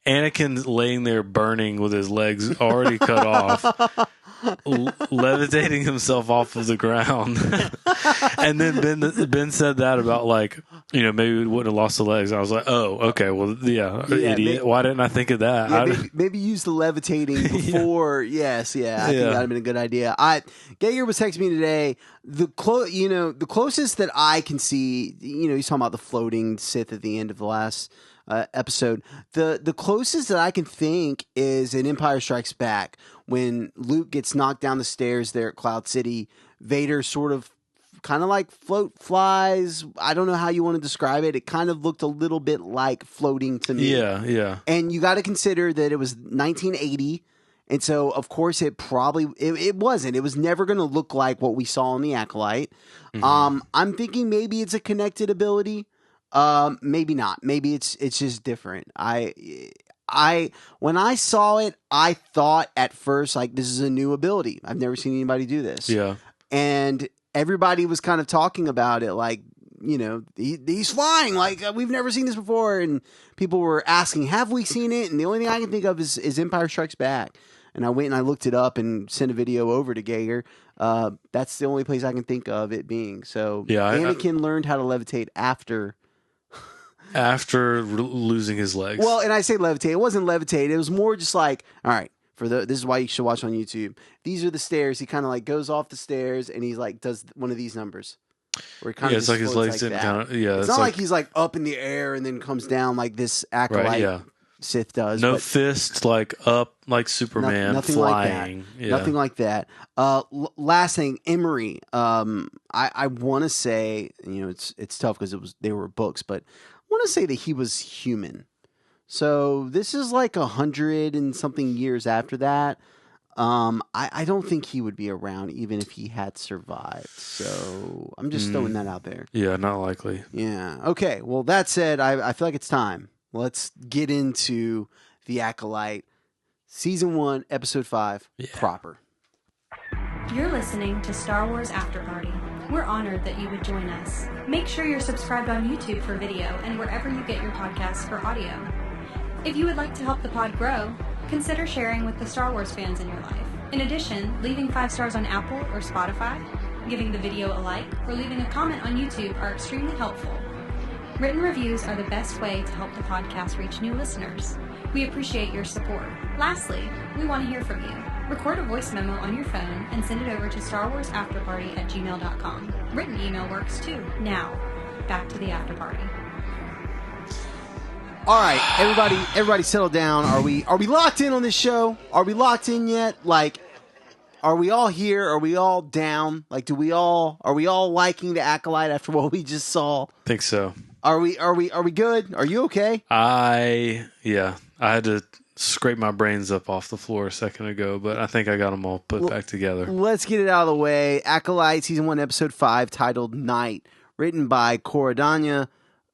Anakin laying there burning with his legs already cut off. Levitating himself off of the ground. And then Ben said that about, like, maybe we wouldn't have lost the legs. I was like, oh, okay, well, yeah idiot. Maybe, why didn't I think of that? Yeah, maybe use the levitating before. I think that would have been a good idea. Gager was texting me today. The closest that I can see, he's talking about the floating Sith at the end of the last episode. The closest that I can think is in Empire Strikes Back, when Luke gets knocked down the stairs there at Cloud City. Vader sort of kind of like flies. I don't know how you want to describe it. It kind of looked a little bit like floating to me. Yeah. And you got to consider that it was 1980. And so, of course, it wasn't. It was never going to look like what we saw in The Acolyte. Mm-hmm. I'm thinking maybe it's a connected ability. Maybe not. Maybe it's just different. When I saw it, I thought at first, like, this is a new ability. I've never seen anybody do this. Yeah. And everybody was kind of talking about it, like, he's flying. Like, we've never seen this before. And people were asking, have we seen it? And the only thing I can think of is Empire Strikes Back. And I went and I looked it up and sent a video over to Gager. That's the only place I can think of it being. So Anakin learned how to levitate after losing his legs. Well, and I say levitate. It wasn't levitate. It was more just like, all right, this is why you should watch on YouTube. These are the stairs. He kind of like goes off the stairs and he's like does one of these numbers. Where it kind of it's like his legs didn't kind of. Yeah, it's not like he's like up in the air and then comes down like this Acolyte Sith does. No fist like up like Superman nothing flying. Like that. Nothing like that. Last thing, Emery. I want to say, it's tough because they were books, but I want to say that he was human. So this is like 100 and something years after that. I don't think he would be around even if he had survived. So I'm just throwing that out there. Yeah, not likely. Yeah. Okay. Well, that said, I feel like it's time. Let's get into The Acolyte, Season 1, Episode 5, proper. You're listening to Star Wars After Party. We're honored that you would join us. Make sure you're subscribed on YouTube for video and wherever you get your podcasts for audio. If you would like to help the pod grow, consider sharing with the Star Wars fans in your life. In addition, leaving 5 stars on Apple or Spotify, giving the video a like, or leaving a comment on YouTube are extremely helpful. Written reviews are the best way to help the podcast reach new listeners. We appreciate your support. Lastly, we want to hear from you. Record a voice memo on your phone and send it over to starwarsafterparty@gmail.com. Written email works too. Now, back to the after party. All right, everybody settle down. Are we locked in on this show? Are we locked in yet? Like, are we all here? Are we all down? Like, are we all liking the Acolyte after what we just saw? I think so. Are we good? Are you okay? I had to scrape my brains up off the floor a second ago, but I think I got them all put back together. Let's get it out of the way. Acolyte, Season 1, Episode 5, titled Night, written by Cora Danya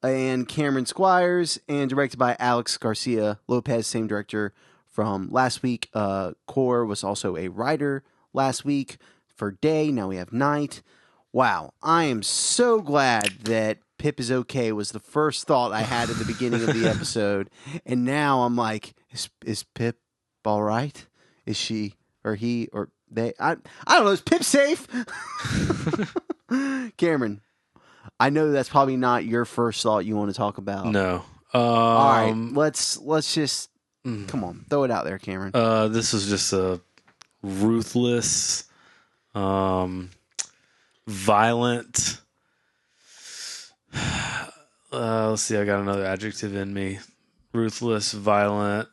and Cameron Squires, and directed by Alex Garcia Lopez, same director from last week. Cora was also a writer last week for Day. Now we have Night. Wow, I am so glad that Pip is okay was the first thought I had at the beginning of the episode, and now I'm like, is Pip all right? Is she or he or they? I don't know. Is Pip safe? Cameron, I know that's probably not your first thought you want to talk about. No. All right, let's just come on, throw it out there, Cameron. This is just a ruthless, violent. Let's see. I got another adjective in me. Ruthless, violent,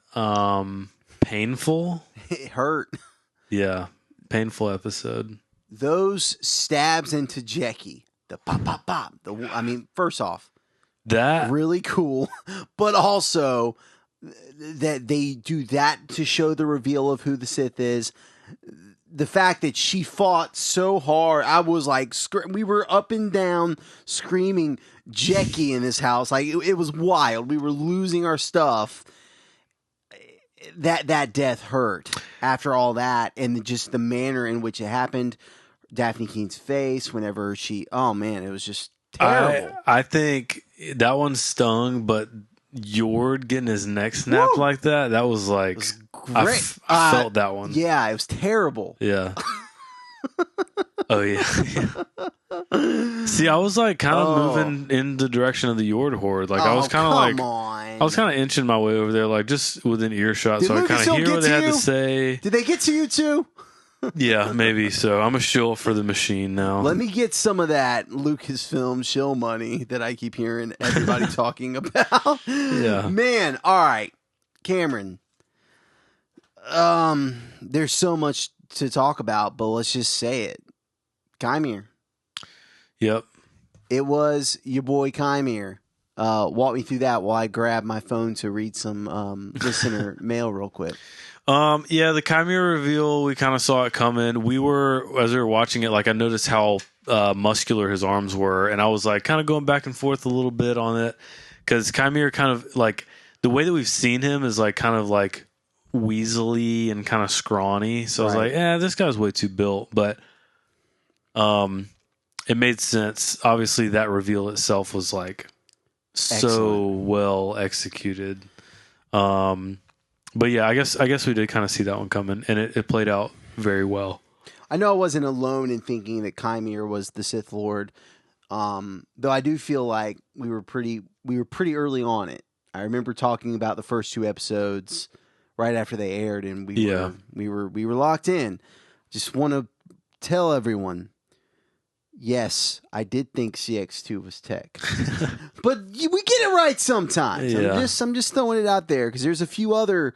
painful. It hurt. Yeah, painful episode. Those stabs into Jackie. The pop, pop, pop. First off, that really cool, but also that they do that to show the reveal of who the Sith is. The fact that she fought so hard, I was like, we were up and down screaming Jackie in this house. Like it was wild. We were losing our stuff. That death hurt after all that, and just the manner in which it happened. Daphne Keen's face whenever oh man, it was just terrible. I think that one stung, but Yord getting his neck snapped like that was like, it was great. I felt that one. Yeah, it was terrible. Yeah. Oh yeah. See, I was like kind of moving in the direction of the Yord horde. Like I was kind of like, I was kind of inching my way over there, like just within earshot, so I kind of hear what they had to say. Did they get to you too? Yeah, maybe so. I'm a shill for the machine now. Let me get some of that Lucasfilm shill money that I keep hearing everybody talking about. Yeah. Man, all right. Cameron. There's so much to talk about, but let's just say it. Chimere. Yep. It was your boy Chimere. Walk me through that while I grab my phone to read some listener mail real quick. Yeah, the Chimera reveal, we kind of saw it coming. As we were watching it, like I noticed how muscular his arms were, and I was like kind of going back and forth a little bit on it, because Chimera kind of like, the way that we've seen him is like kind of like weaselly and kind of scrawny. So I was like, this guy's way too built, but it made sense. Obviously, that reveal itself was like so well executed. But yeah, I guess we did kind of see that one coming, and it played out very well. I know I wasn't alone in thinking that Chimere was the Sith Lord, though I do feel like we were pretty early on it. I remember talking about the first 2 episodes right after they aired, and we were locked in. Just want to tell everyone, Yes, I did think CX2 was tech, but we get it right sometimes. Yeah. I'm just throwing it out there because there's a few other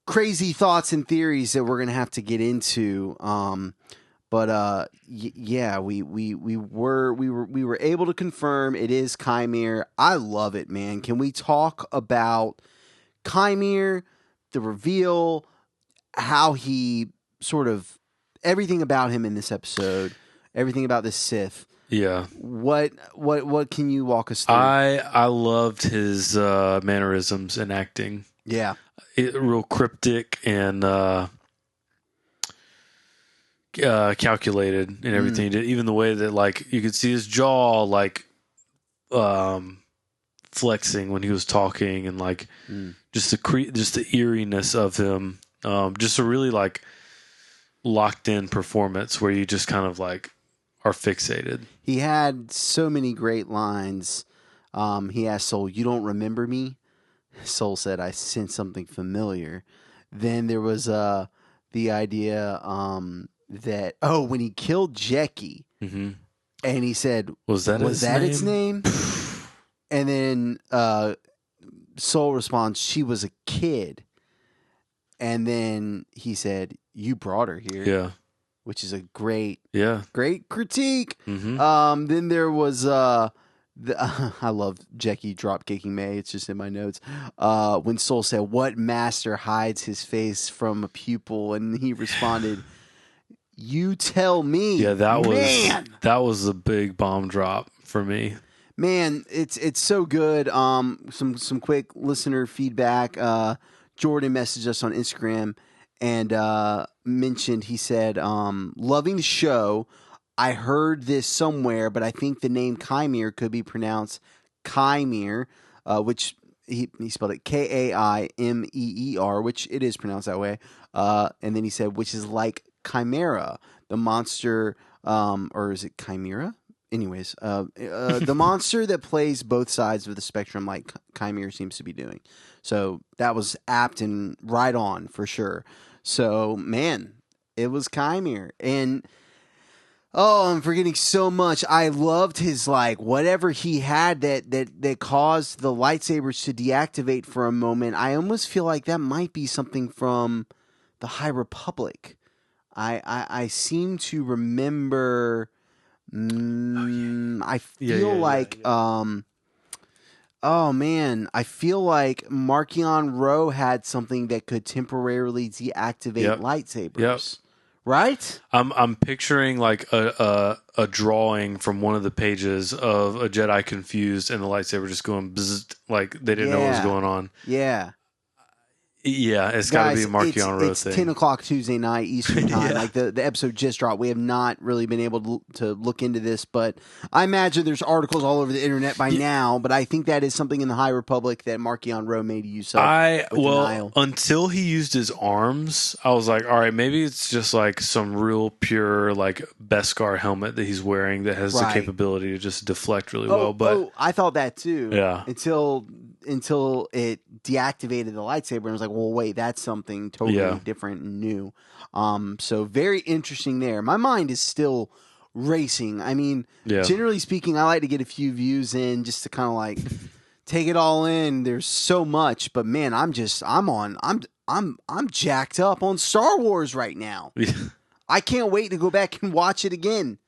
crazy thoughts and theories that we're gonna have to get into. Yeah, we were able to confirm it is Chimere. I love it, man. Can we talk about Chimere, the reveal, how he sort of everything about him in this episode? Everything about this Sith. Yeah. What can you walk us through? I loved his mannerisms and acting. Yeah. Real cryptic and calculated and everything he did. Even the way that like you could see his jaw like flexing when he was talking, and like just the eeriness of him. Just a really like locked in performance where you just kind of like are fixated. He had so many great lines. He asked Soul, "You don't remember me?" Soul said, "I sense something familiar." Then there was the idea that when he killed Jecki, and he said, "Was that its name?" And then Soul responds, "She was a kid." And then he said, "You brought her here." Yeah. Which is a great critique. Mm-hmm. Then there was I love Jecki drop kicking May. It's just in my notes. When Soul said, "What master hides his face from a pupil?" And he responded, "You tell me." Yeah, that was a big bomb drop for me. Man, it's so good. Some quick listener feedback. Jordan messaged us on Instagram and mentioned, he said, "Loving the show. I heard this somewhere, but I think the name Chimere could be pronounced Chimere, which he spelled it Kaimeer, which it is pronounced that way." And then he said, which is like Chimera, the monster, or is it Chimera? Anyways, the monster that plays both sides of the spectrum, like Chimere seems to be doing. So that was apt and right on for sure. So man, it was Chimere, and I'm forgetting so much. I loved his like whatever he had that caused the lightsabers to deactivate for a moment. I almost feel like that might be something from the High Republic. I seem to remember. I feel like oh man, I feel like Marchion Ro had something that could temporarily deactivate lightsabers. Yep. Right? I'm picturing like a drawing from one of the pages of a Jedi confused and the lightsaber just going bzzzt, like they didn't know what was going on. Yeah. Yeah, it's got to be a Marchion Ro thing. It's 10 o'clock Tuesday night Eastern time. Like the episode just dropped. We have not really been able to look into this, but I imagine there's articles all over the internet by now. But I think that is something in the High Republic that Marchion Ro made use of. Until he used his arms, I was like, all right, maybe it's just like some real pure like Beskar helmet that he's wearing that has the capability to just deflect really well. But I thought that too. Yeah. Until it deactivated the lightsaber, and I was like, well, wait, that's something totally different and new. So very interesting there. My mind is still racing. I mean, generally speaking, I like to get a few views in just to kind of like take it all in. There's so much, but man, I'm jacked up on Star Wars right now. I can't wait to go back and watch it again.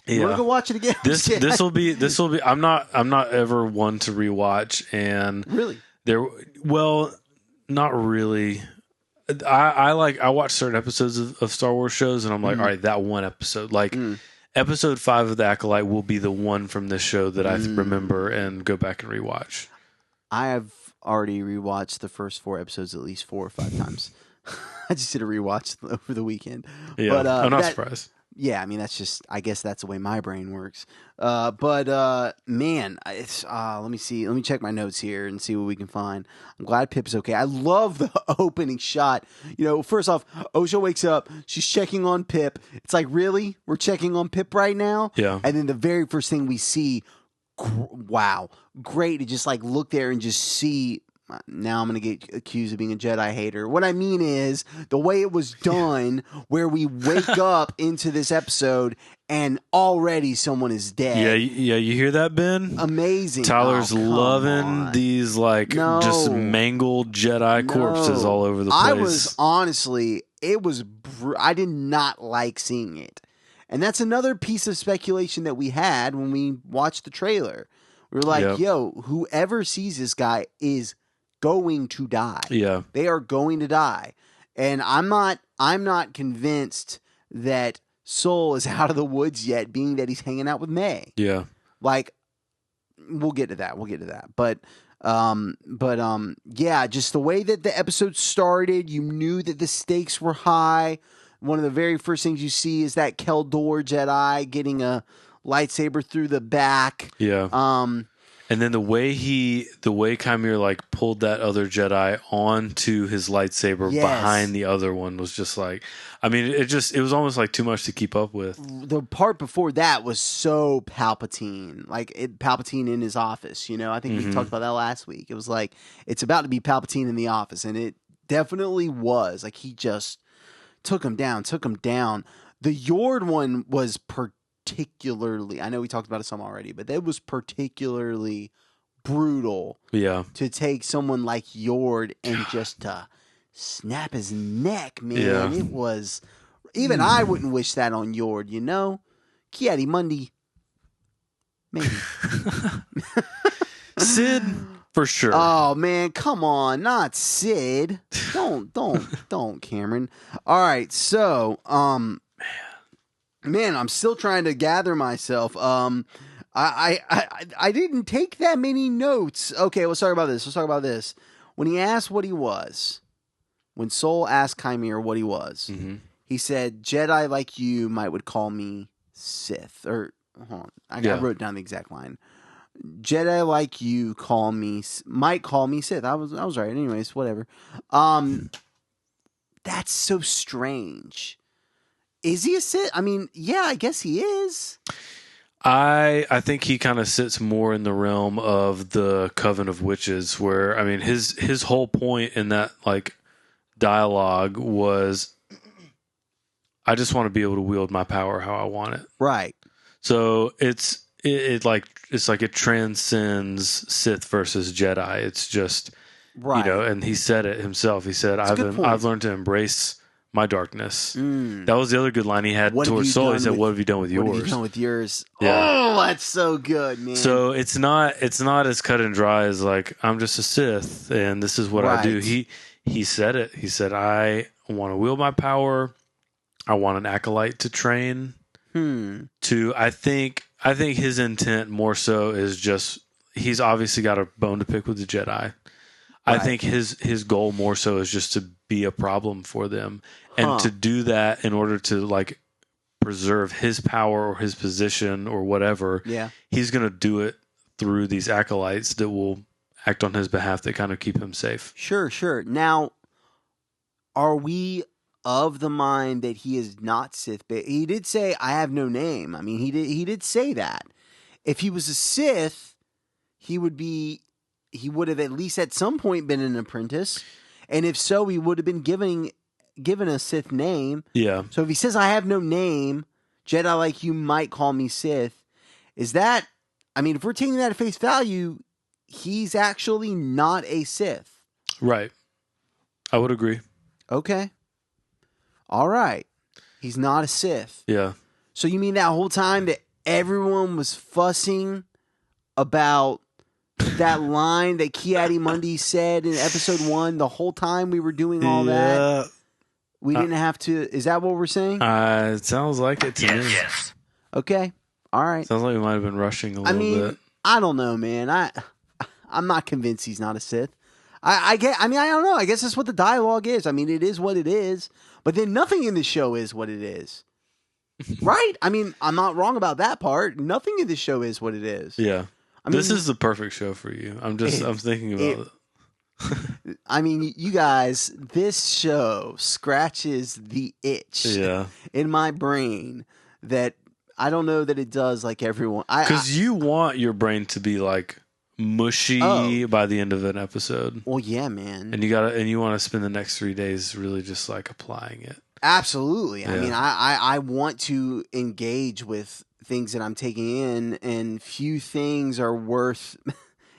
You want to go watch it again? This will be. I'm not ever one to rewatch, and really not really. I watch certain episodes of Star Wars shows, and I'm like, all right, that one episode, like episode 5 of the Acolyte, will be the one from this show that I remember and go back and rewatch. I have already rewatched the first 4 episodes at least 4 or 5 times. I just did a rewatch over the weekend. Yeah, but, I'm not surprised. Yeah, I mean, I guess that's the way my brain works. Man, it's, let me see. Let me check my notes here and see what we can find. I'm glad Pip's okay. I love the opening shot. You know, first off, Osha wakes up. She's checking on Pip. It's like, really? We're checking on Pip right now? Yeah. And then the very first thing we see, wow, great to just like look there and just see now I'm going to get accused of being a Jedi hater. What I mean is the way it was done, where we wake up into this episode and already someone is dead. Yeah. You hear that, Ben? Amazing. Tyler's loving these just mangled Jedi corpses all over the place. I was honestly, I did not like seeing it. And that's another piece of speculation that we had when we watched the trailer. We were like, yo, whoever sees this guy is going to die. Yeah. They are going to die. And I'm not convinced that Soul is out of the woods yet, being that he's hanging out with May. Yeah. Like, we'll get to that. But yeah, just the way that the episode started, you knew that the stakes were high. One of the very first things you see is that Keldor Jedi getting a lightsaber through the back. Yeah. And then the way Chimera pulled that other Jedi onto his lightsaber behind the other one was just it was almost too much to keep up with. The part before that was so Palpatine, Palpatine in his office. I think we talked about that last week. It was it's about to be Palpatine in the office, and it definitely was. He just took him down. The Yord one was particularly, I know we talked about it some already, but that was particularly brutal. Yeah. To take someone like Yord and just to snap his neck, man. Yeah. It was, even I wouldn't wish that on Yord, Kiadi Mundi, maybe. Sid, for sure. Oh man, come on, not Sid. Don't, Cameron. All right, so, man, I'm still trying to gather myself. I didn't take that many notes. Okay, let's talk about this. When he asked what he was, when Soul asked Chimera what he was, he said, "Jedi like you would call me Sith." Or hold on, I wrote down the exact line. Jedi like you might call me Sith. I was right. Anyways, whatever. That's so strange. Is he a Sith? I mean, yeah, I guess he is. I think he kind of sits more in the realm of the Coven of Witches, where his whole point in that dialogue was, I just want to be able to wield my power how I want it. Right. So it transcends Sith versus Jedi. It's just right. And he said it himself. He said, I've learned to embrace my darkness. That was the other good line he had towards Soul. He said, "What have you done with yours?" What have you done with yours? Yeah. Oh, that's so good, man. So it's not as cut and dry as I'm just a Sith and this is what I do. He said it. He said, "I want to wield my power. I want an acolyte to train." I think his intent more so is just, he's obviously got a bone to pick with the Jedi. Right. I think his goal more so is just to be a problem for them, and to do that in order to preserve his power or his position or whatever. Yeah, he's going to do it through these acolytes that will act on his behalf, that kind of keep him safe. Sure. Now, are we of the mind that he is not Sith? He did say, "I have no name." I mean, he did say that. If he was a Sith, he would have at least at some point been an apprentice. And if so, he would have been given a Sith name. Yeah. So if he says, "I have no name, Jedi like you might call me Sith," is that, if we're taking that at face value, he's actually not a Sith. Right. I would agree. Okay. All right. He's not a Sith. Yeah. So you mean that whole time that everyone was fussing about that line that Kiadi Mundi said in episode 1, the whole time we were doing all that, we didn't have to. Is that what we're saying? It sounds like it to me. Yes. Okay. All right. Sounds like we might have been rushing a little bit. I don't know, man. I'm not convinced he's not a Sith. I don't know. I guess that's what the dialogue is. It is what it is. But then nothing in the show is what it is. Right? I'm not wrong about that part. Nothing in the show is what it is. Yeah. This is the perfect show for you. I'm thinking about it. You guys, this show scratches the itch in my brain that I don't know that it does like everyone. Because you want your brain to be mushy by the end of an episode. Well, yeah, man. And you want to spend the next 3 days really just like applying it. Absolutely. Yeah. I mean, I want to engage with things that I'm taking in, and few things are worth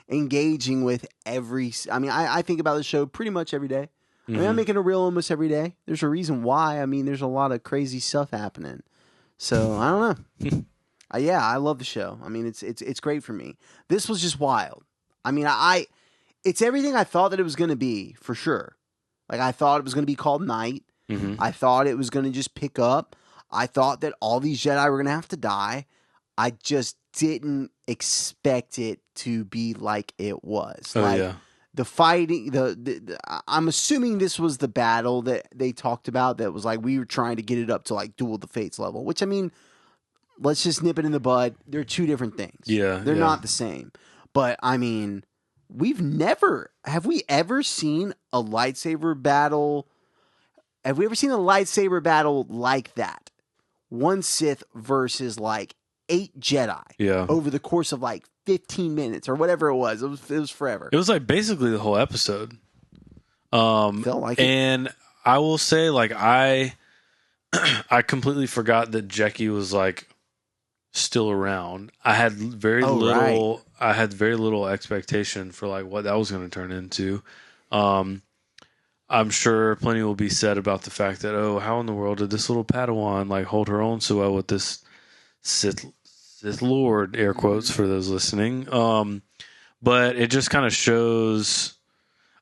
engaging with I think about the show pretty much every day. I mean, I'm making a reel almost every day. There's a reason why. I mean, there's a lot of crazy stuff happening. So I don't know. Yeah, I love the show. I mean, it's great for me. This was just wild. I mean, it's everything I thought that it was going to be, for sure. Like, I thought it was going to be called Night. Mm-hmm. I thought it was going to just pick up. I thought that all these Jedi were going to have to die. I just didn't expect it to be like it was. Oh, like, yeah. the fighting, I'm assuming this was the battle that they talked about that was like, we were trying to get it up to like Duel of the Fates level, which, I mean, let's just nip it in the bud. They're two different things. Yeah. They're not the same. But, I mean, have we ever seen a lightsaber battle? Have we ever seen a lightsaber battle like that? One Sith versus like 8 Jedi over the course of like 15 minutes or whatever it was. It was forever. It was like basically the whole episode. Felt like it. And I will say, like, I completely forgot that Jackie was like still around. I had very little. Right. I had very little expectation for like what that was going to turn into. I'm sure plenty will be said about the fact that, oh, how in the world did this little Padawan like hold her own so well with this Sith Lord, air quotes for those listening. But it just kind of shows.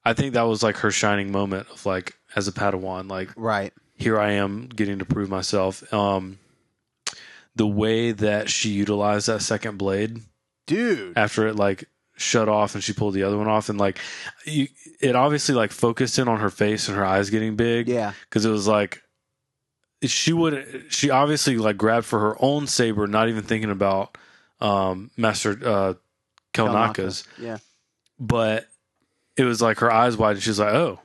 I think that was like her shining moment of like, as a Padawan, like, right, here I am getting to prove myself. The way that she utilized that second blade, dude, after it like shut off and she pulled the other one off, and like it obviously like focused in on her face and her eyes getting big. Yeah, because it was like she obviously like grabbed for her own saber, not even thinking about Master Kelnaka's. Yeah, but it was like her eyes wide and she's like, oh,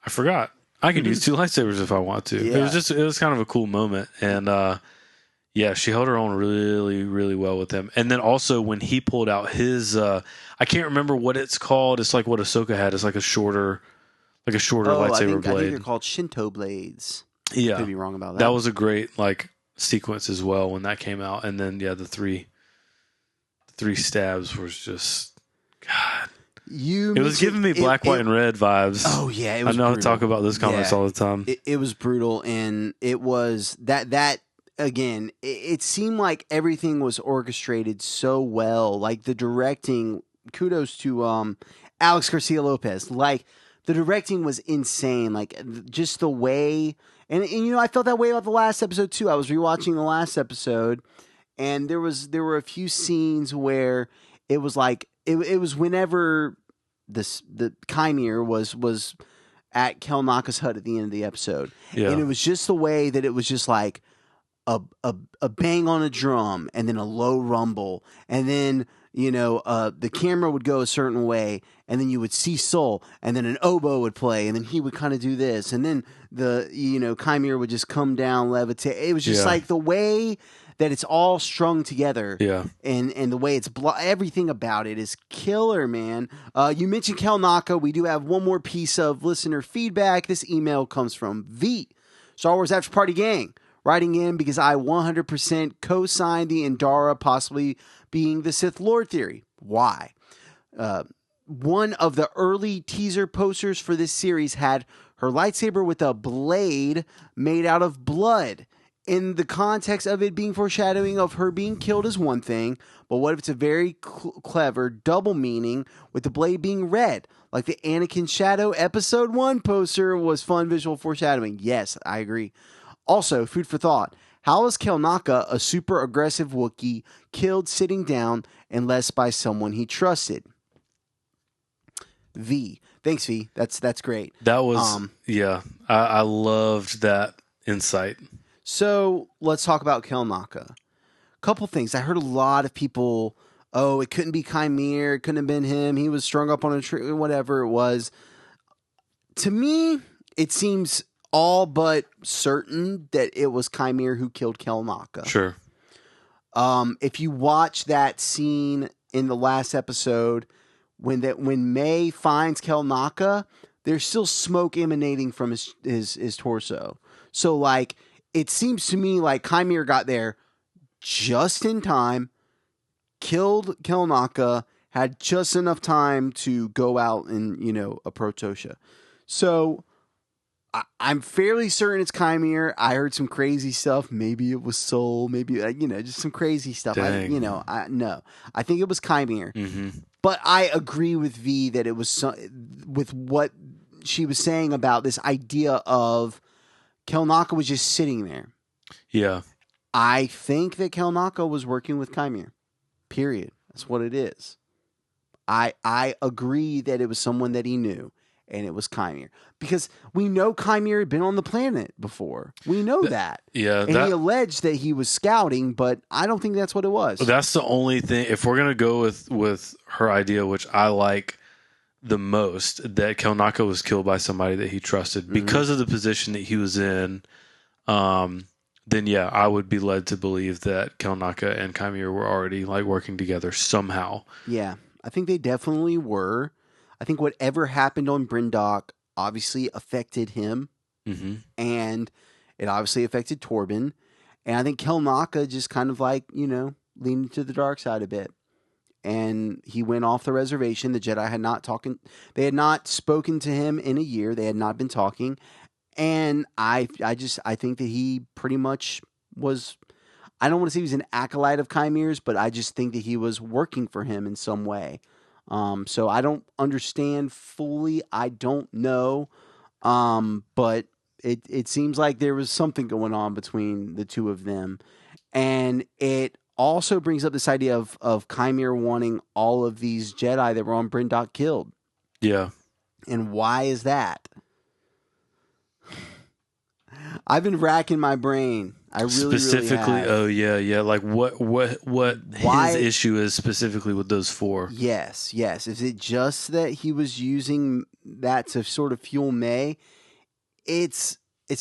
I forgot I can use 2 lightsabers if I want to. Yeah. It was kind of a cool moment. And yeah, she held her own really, really well with him. And then also when he pulled out his, I can't remember what it's called. It's like what Ahsoka had. It's like a shorter lightsaber blade. I think they're called Shinto blades. Yeah. Could be wrong about that. That was a great like sequence as well when that came out. And then, yeah, the three stabs was just, God. It was giving me black, white, and red vibes. Oh, yeah. It was I know brutal. I talk about those comics all the time. It was brutal. And it was that again, it seemed like everything was orchestrated so well. Like the directing, kudos to Alex Garcia Lopez. Like the directing was insane. Like just the way, and you know, I felt that way about the last episode too. I was rewatching the last episode, and there were a few scenes where it was like it was whenever the Chimere was at Kelnaka's hut at the end of the episode, and it was just the way that it was just like a bang on a drum and then a low rumble, and then the camera would go a certain way, and then you would see Soul, and then an oboe would play, and then he would kind of do this, and then the Chimere would just come down, levitate. It was just like the way that it's all strung together, and the way it's everything about it is killer, man. You mentioned Kelnaka. We do have one more piece of listener feedback. This email comes from V, Star Wars After Party Gang, writing in because I 100% co-signed the Andorra possibly being the Sith Lord theory. Why? One of the early teaser posters for this series had her lightsaber with a blade made out of blood. In the context of it being foreshadowing of her being killed is one thing, but what if it's a very clever double meaning with the blade being red? Like the Anakin Shadow Episode 1 poster was fun visual foreshadowing. Yes, I agree. Also, food for thought. How is Kelnaka, a super aggressive Wookiee, killed sitting down unless by someone he trusted? V. Thanks, V. That's great. That was, I loved that insight. So let's talk about Kelnaka. Couple things. I heard a lot of people, it couldn't be Chimere, it couldn't have been him, he was strung up on a tree, whatever it was. To me, it seems all but certain that it was Chimere who killed Kelnaka. Sure. If you watch that scene in the last episode, when May finds Kelnaka, there's still smoke emanating from his torso. So like it seems to me like Chimera got there just in time, killed Kelnaka, had just enough time to go out and approach Osha. So I'm fairly certain it's Chimera. I heard some crazy stuff. Maybe it was Soul. Maybe just some crazy stuff. No, I think it was Chimera. Mm-hmm. But I agree with V that it was with what she was saying about this idea of Kelnaka was just sitting there. Yeah, I think that Kelnaka was working with Chimera. Period. That's what it is. I agree that it was someone that he knew. And it was Chimera. Because we know Chimera had been on the planet before. We know that. Yeah. And he alleged that he was scouting, but I don't think that's what it was. Well, that's the only thing. If we're going to go with her idea, which I like the most, that Kelnaka was killed by somebody that he trusted because of the position that he was in, then yeah, I would be led to believe that Kelnaka and Chimera were already like working together somehow. Yeah, I think they definitely were. I think whatever happened on Brindock obviously affected him, and it obviously affected Torben. And I think Kelnaka just kind of like, leaned to the dark side a bit. And he went off the reservation. The Jedi had not spoken to him in a year. They had not been talking. And I think that he pretty much was, I don't want to say he was an acolyte of Chimera's, but I just think that he was working for him in some way. So I don't understand fully. I don't know. But it seems like there was something going on between the two of them. And it also brings up this idea of Chimera wanting all of these Jedi that were on Brindock killed. Yeah. And why is that? I've been racking my brain. I really, specifically, really have. yeah. Like what his issue is specifically with those four. Yes. Is it just that he was using that to sort of fuel May? It's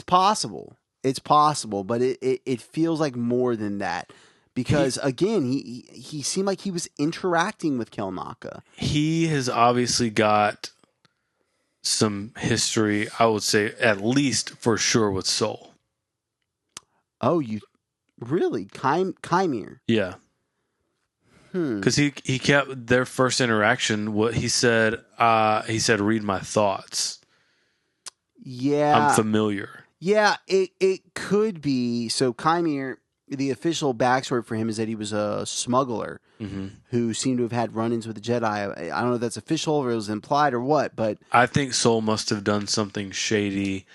possible. It's possible, but it feels like more than that. Because again, he seemed like he was interacting with Kelnaka. He has obviously got some history, I would say, at least for sure, with Soul. Oh, you really? Chimera? Yeah. Because he kept their first interaction. What he said, "Read my thoughts." Yeah, I'm familiar. Yeah, it could be. So Chimera, the official backstory for him is that he was a smuggler who seemed to have had run-ins with the Jedi. I don't know if that's official or it was implied or what, but I think Soul must have done something shady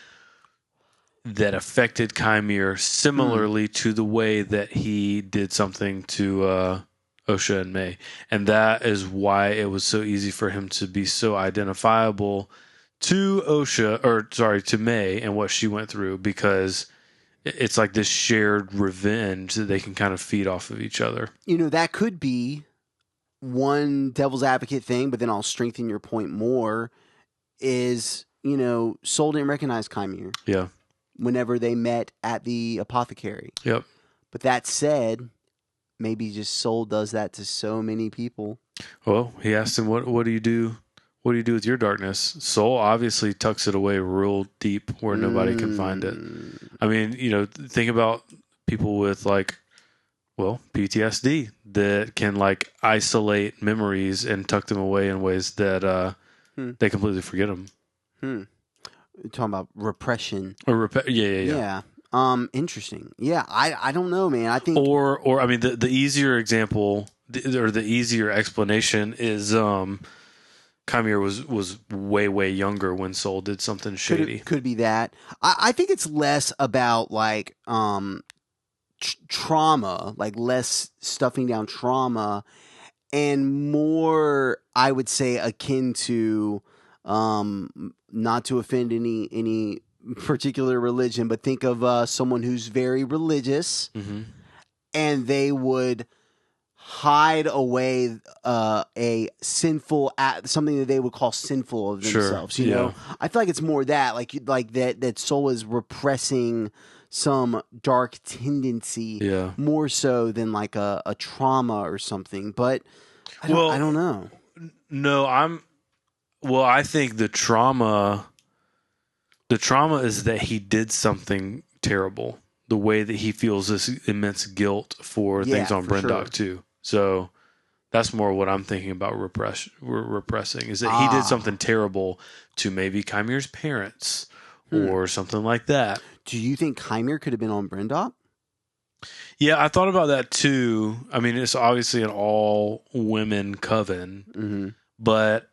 that affected Chimera similarly to the way that he did something to Osha and May. And that is why it was so easy for him to be so identifiable to to May and what she went through, because it's like this shared revenge that they can kind of feed off of each other. That could be one devil's advocate thing, but then I'll strengthen your point more is, Soul didn't recognize Chimera. Yeah. Whenever they met at the apothecary. Yep. But that said, maybe just Soul does that to so many people. Well, he asked him, what do you do? What do you do with your darkness? Soul obviously tucks it away real deep where nobody can find it. I mean, think about people with PTSD that can isolate memories and tuck them away in ways that they completely forget them. You're talking about repression. Yeah. Interesting. Yeah, I don't know, man. I think or I mean the easier example or the easier explanation is Chimera was way younger when Soul did something shady. Could be that. I think it's less about trauma, less stuffing down trauma, and more, I would say, akin to not to offend any particular religion, but think of someone who's very religious, and they would hide away a sinful something that they would call sinful of themselves. Sure, you know, I feel like it's more that that Soul is repressing some dark tendency, more so than a trauma or something. But I don't know. No, I think the trauma is that he did something terrible. The way that he feels this immense guilt for things on Brendok too. So that's more what I'm thinking about repressing is that he did something terrible to maybe Chimere's parents or something like that. Do you think Chimere could have been on Brendok? Yeah, I thought about that too. I mean, it's obviously an all women coven, but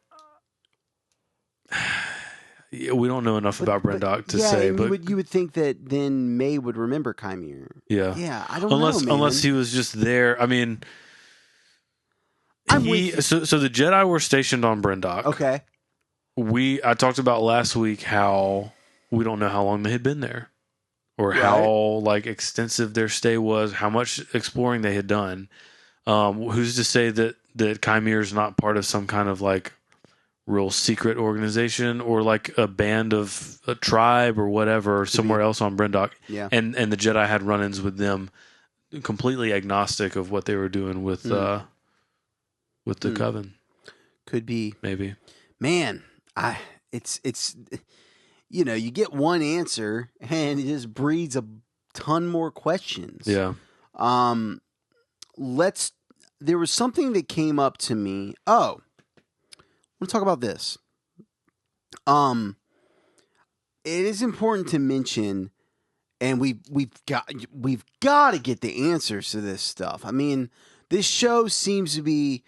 we don't know enough about Brendok to say. But you would think that then May would remember Chimere. Yeah, I don't know. Unless he was just there. I mean, so the Jedi were stationed on Brendok. Okay. I talked about last week how we don't know how long they had been there, or how extensive their stay was, how much exploring they had done. Who's to say that Chimere is not part of some kind of real secret organization or a band of a tribe or whatever somewhere else on Brendok? Yeah. And the Jedi had run-ins with them, completely agnostic of what they were doing with the coven. Could be. Maybe. Man, it's you get one answer and it just breeds a ton more questions. Yeah. There was something that came up to me. Oh, I want to talk about this. It is important to mention, and we've got to get the answers to this stuff. I mean, this show seems to be.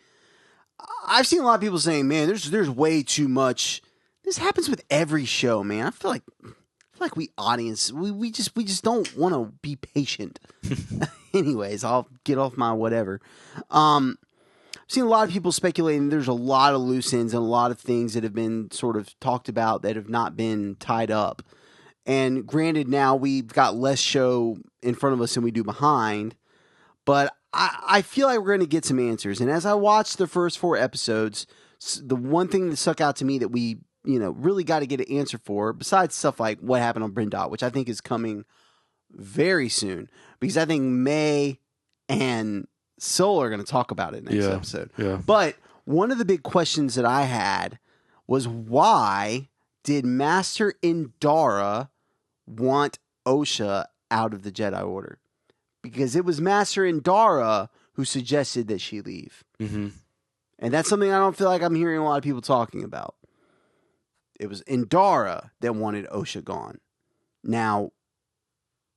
I've seen a lot of people saying, "Man, there's way too much." This happens with every show, man. I feel like we audience we just don't want to be patient. Anyways, I'll get off my whatever. I've seen a lot of people speculating there's a lot of loose ends and a lot of things that have been sort of talked about that have not been tied up. And granted, now we've got less show in front of us than we do behind, but I feel like we're going to get some answers. And as I watched the first 4 episodes, the one thing that stuck out to me that we really got to get an answer for, besides stuff like what happened on Brendok, which I think is coming very soon, because I think May and Sol are going to talk about it next episode. Yeah. But one of the big questions that I had was, why did Master Indara want Osha out of the Jedi Order? Because it was Master Indara who suggested that she leave. Mm-hmm. And that's something I don't feel like I'm hearing a lot of people talking about. It was Indara that wanted Osha gone. Now,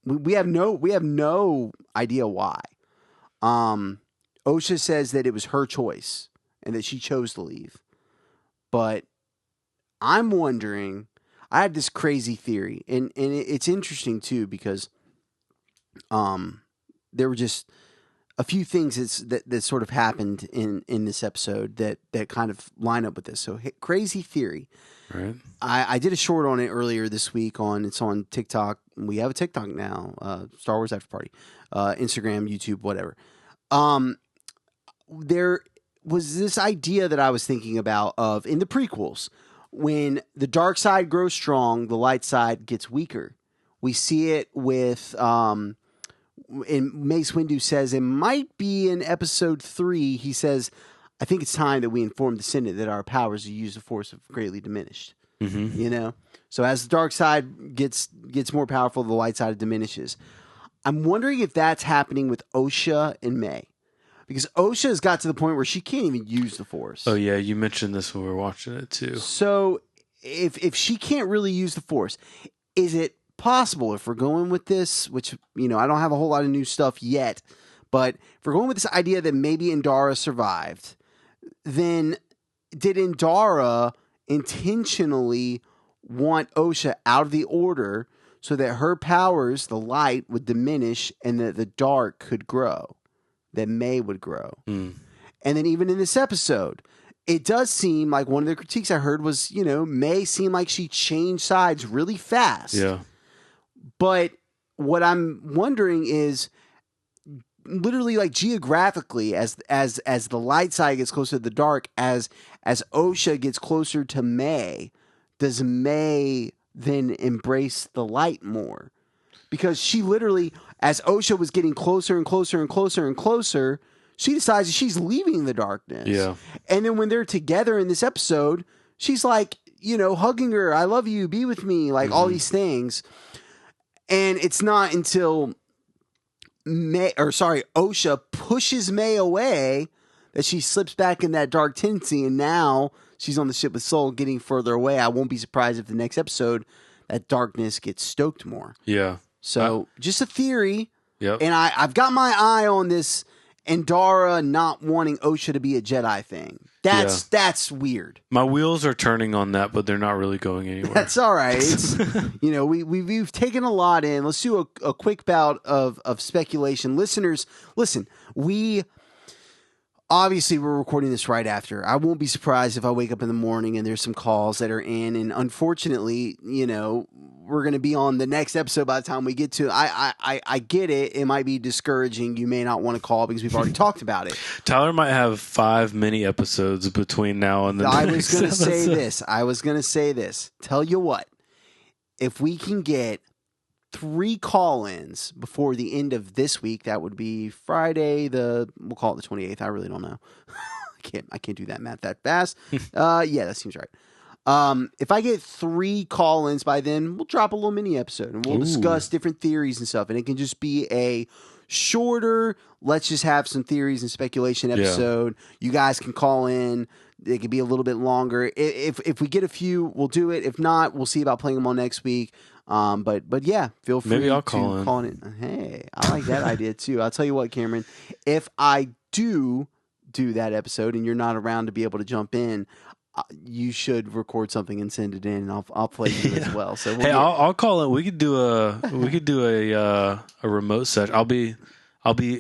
we have no idea why. Osha says that it was her choice and that she chose to leave. But I'm wondering, I had this crazy theory, and it's interesting too, because there were just a few things that sort of happened in this episode that kind of line up with this. So crazy theory. Right. I did a short on it earlier this week. It's on TikTok. We have a TikTok now, Star Wars After Party, Instagram, YouTube, whatever. There was this idea that I was thinking about of in the prequels, when the dark side grows strong, the light side gets weaker. We see it with, and Mace Windu says it might be in episode 3. He says, I think it's time that we inform the Senate that our powers to use the Force have greatly diminished. Mm-hmm. So as the dark side gets more powerful, the light side diminishes. I'm wondering if that's happening with Osha and May, because Osha has got to the point where she can't even use the Force. Oh yeah, you mentioned this when we were watching it too. So if she can't really use the Force, is it possible, if we're going with this, which I don't have a whole lot of new stuff yet, but if we're going with this idea that maybe Indara survived, then did Indara intentionally want Osha out of the Order so that her powers, the light, would diminish and that the dark could grow, that May would grow? And then even in this episode, it does seem like one of the critiques I heard was, May seemed like she changed sides really fast. Yeah. But what I'm wondering is, literally, like, geographically, as the light side gets closer to the dark, as Osha gets closer to May, does May then embrace the light more? Because she literally, as Osha was getting closer and closer and closer and closer, she decides that she's leaving the darkness. Yeah. And then when they're together in this episode, she's like, hugging her, I love you, be with me, like all these things. And it's not until Osha pushes May away that she slips back in that dark tendency, and now she's on the ship with Soul getting further away. I won't be surprised if the next episode that darkness gets stoked more. Yeah. So just a theory. Yep. And I've got my eye on this Andara not wanting Osha to be a Jedi thing. That's weird. My wheels are turning on that, but they're not really going anywhere. That's all right. It's, we've taken a lot in. Let's do a quick bout of speculation. Listeners, listen, obviously, we're recording this right after. I won't be surprised if I wake up in the morning and there's some calls that are in. And unfortunately, we're going to be on the next episode by the time we get to. I get it. It might be discouraging. You may not want to call because we've already talked about it. Tyler might have 5 mini episodes between now and the next I was going to say this. Tell you what, if we can get 3 call-ins before the end of this week, that would be Friday, we'll call it the 28th. I really don't know. I can't do that math that fast. Yeah, that seems right. If I get 3 call-ins by then, we'll drop a little mini episode and we'll discuss different theories and stuff. And it can just be a shorter, let's just have some theories and speculation episode. Yeah. You guys can call in. It could be a little bit longer. If we get a few, we'll do it. If not, we'll see about playing them all next week. But yeah, feel free Maybe I'll to call in. Hey, I like that idea too. I'll tell you what, Cameron, if I do that episode and you're not around to be able to jump in, you should record something and send it in, and I'll play you as well. So I'll call it. We could do a remote session. I'll be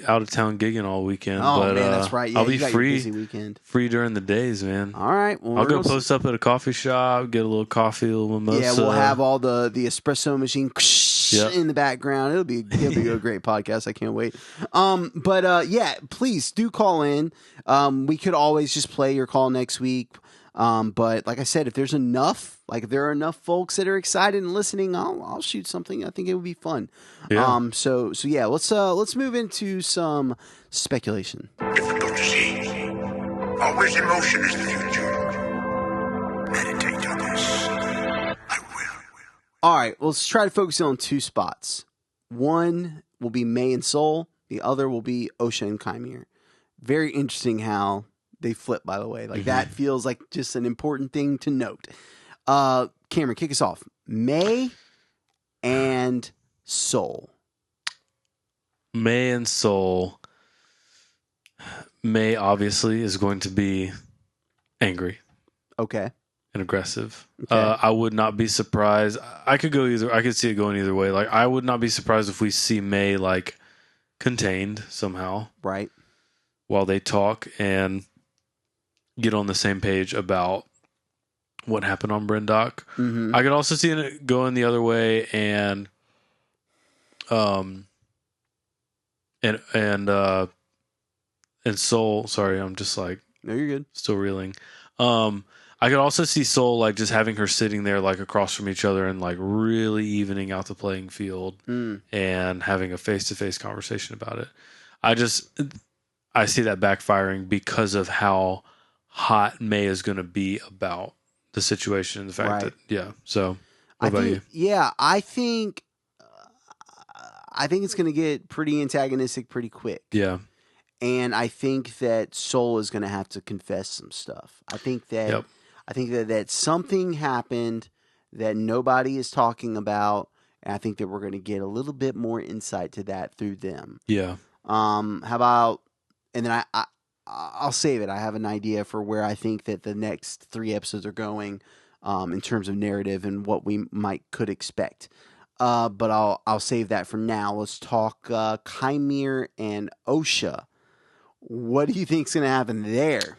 out of town gigging all weekend. Oh, but, man, that's right. Yeah, I'll be free. Busy weekend. Free during the days, man. All right. Well, I'll go post up at a coffee shop, get a little coffee, a little mimosa. Yeah, we'll have all the espresso machine in the background. It'll be a great podcast. I can't wait. Yeah, please do call in. We could always just play your call next week. But like I said, if there are enough folks that are excited and listening, I'll shoot something. I think it would be fun. Yeah. So yeah, let's move into some speculation. Difficult to see. Always emotion is the future. Meditate on this. I will. All right, let's try to focus on 2 spots. One will be May and Soul. The other will be Osha and Chimere. Very interesting how they flip, by the way. Like, that feels like just an important thing to note. Cameron, kick us off. May and Soul. May and Soul. May, obviously, is going to be angry. Okay. And aggressive. Okay. I would not be surprised. I could see it going either way. Like, I would not be surprised if we see May, like, contained somehow. Right. While they talk and get on the same page about what happened on Bryndock. Mm-hmm. I could also see it going the other way and Soul. Sorry, I'm just like, no, you're good. Still reeling. I could also see Soul like just having her sitting there like across from each other and like really evening out the playing field and having a face-to-face conversation about it. I see that backfiring because of how hot May is going to be about the situation and the fact that, so what about you? Yeah, I think it's going to get pretty antagonistic pretty quick. Yeah. And I think that Soul is going to have to confess some stuff. I think that something happened that nobody is talking about, and I think that we're going to get a little bit more insight to that through them. Yeah. How about, and then I'll save it. I have an idea for where I think that the next 3 episodes are going, in terms of narrative and what we could expect. But I'll save that for now. Let's talk Chimere and Osha. What do you think is going to happen there?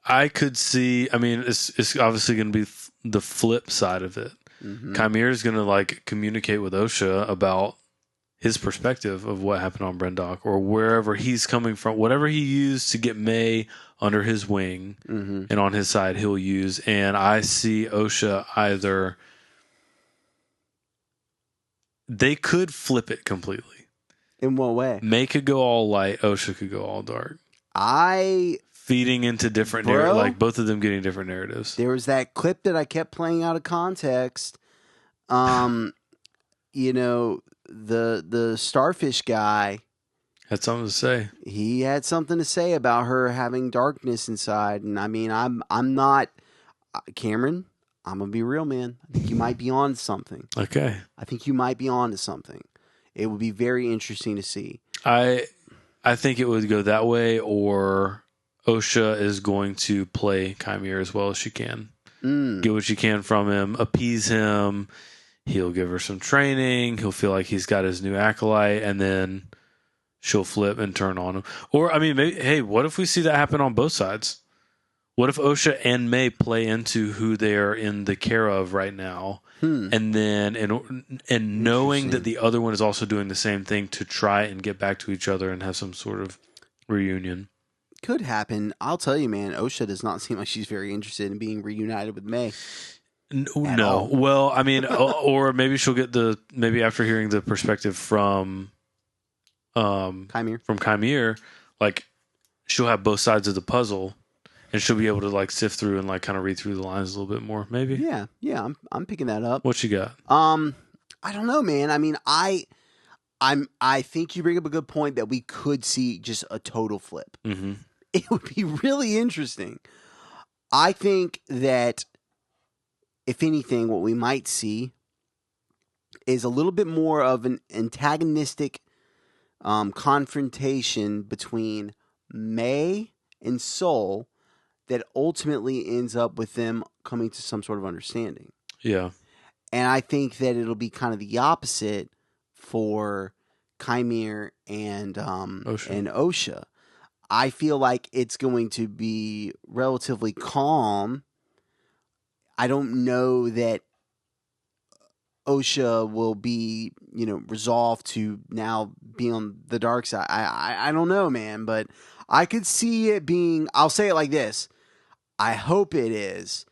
I could see. I mean, it's obviously going to be the flip side of it. Mm-hmm. Chimere is going to like communicate with Osha about his perspective of what happened on Bryndock or wherever he's coming from. Whatever he used to get May under his wing and on his side, he'll use. And I see Osha they could flip it completely. In what way? May could go all light. Osha could go all dark. Feeding into different narratives, like both of them getting different narratives. There was that clip that I kept playing out of context. You know, the starfish guy had something to say. He had something to say about her having darkness inside, and I mean, I'm not Cameron. I'm gonna be real, man. I think you might be on something. Okay. I think you might be on to something. It would be very interesting to see. I think it would go that way, or Osha is going to play Chimera as well as she can. Get what she can from him, appease him. He'll give her some training. He'll feel like he's got his new acolyte, and then she'll flip and turn on him. Or, I mean, maybe, hey, what if we see that happen on both sides? What if Osha and May play into who they are in the care of right now, and then and knowing that the other one is also doing the same thing to try and get back to each other and have some sort of reunion? Could happen. I'll tell you, man. Osha does not seem like she's very interested in being reunited with May. No. Well, I mean, or maybe she'll get maybe after hearing the perspective from Chimera, like she'll have both sides of the puzzle, and she'll be able to like sift through and like kind of read through the lines a little bit more. Maybe. Yeah. I'm picking that up. What you got? I don't know, man. I mean, I think you bring up a good point that we could see just a total flip. Mm-hmm. It would be really interesting. I think that, if anything, what we might see is a little bit more of an antagonistic confrontation between May and Sol that ultimately ends up with them coming to some sort of understanding. Yeah. And I think that it'll be kind of the opposite for Chimera and Osha. I feel like it's going to be relatively calm. I don't know that Osha will be, resolved to now be on the dark side. I don't know, man, but I could see it being, I'll say it like this. I hope it is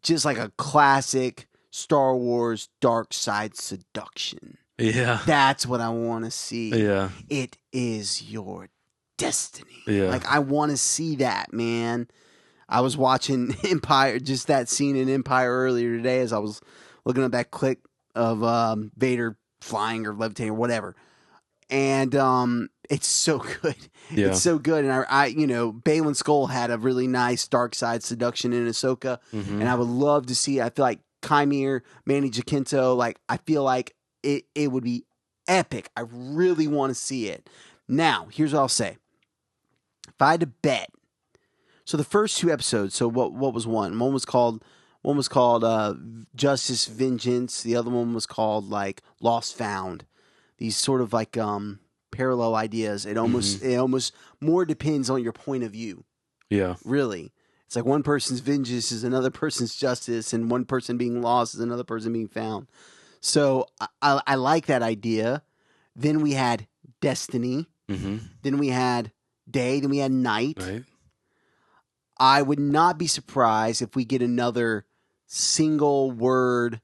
just like a classic Star Wars dark side seduction. Yeah. That's what I want to see. Yeah. It is your destiny. Yeah. Like, I want to see that, man. I was watching Empire, just that scene in Empire earlier today as I was looking at that clip of Vader flying or levitating or whatever. And it's so good. Yeah. It's so good. And Baylan Skoll had a really nice dark side seduction in Ahsoka. Mm-hmm. And I would love to see it. I feel like Chimera, Manny Jacinto, I feel like it would be epic. I really want to see it. Now, here's what I'll say. If I had to bet, so the first two episodes, so what was one? One was called Justice Vengeance. The other one was called Lost Found. These sort of parallel ideas. It almost more depends on your point of view. Yeah. Really. It's like one person's vengeance is another person's justice, and one person being lost is another person being found. So I like that idea. Then we had Destiny. Mm-hmm. Then we had Day. Then we had Night. Right. I would not be surprised if we get another single word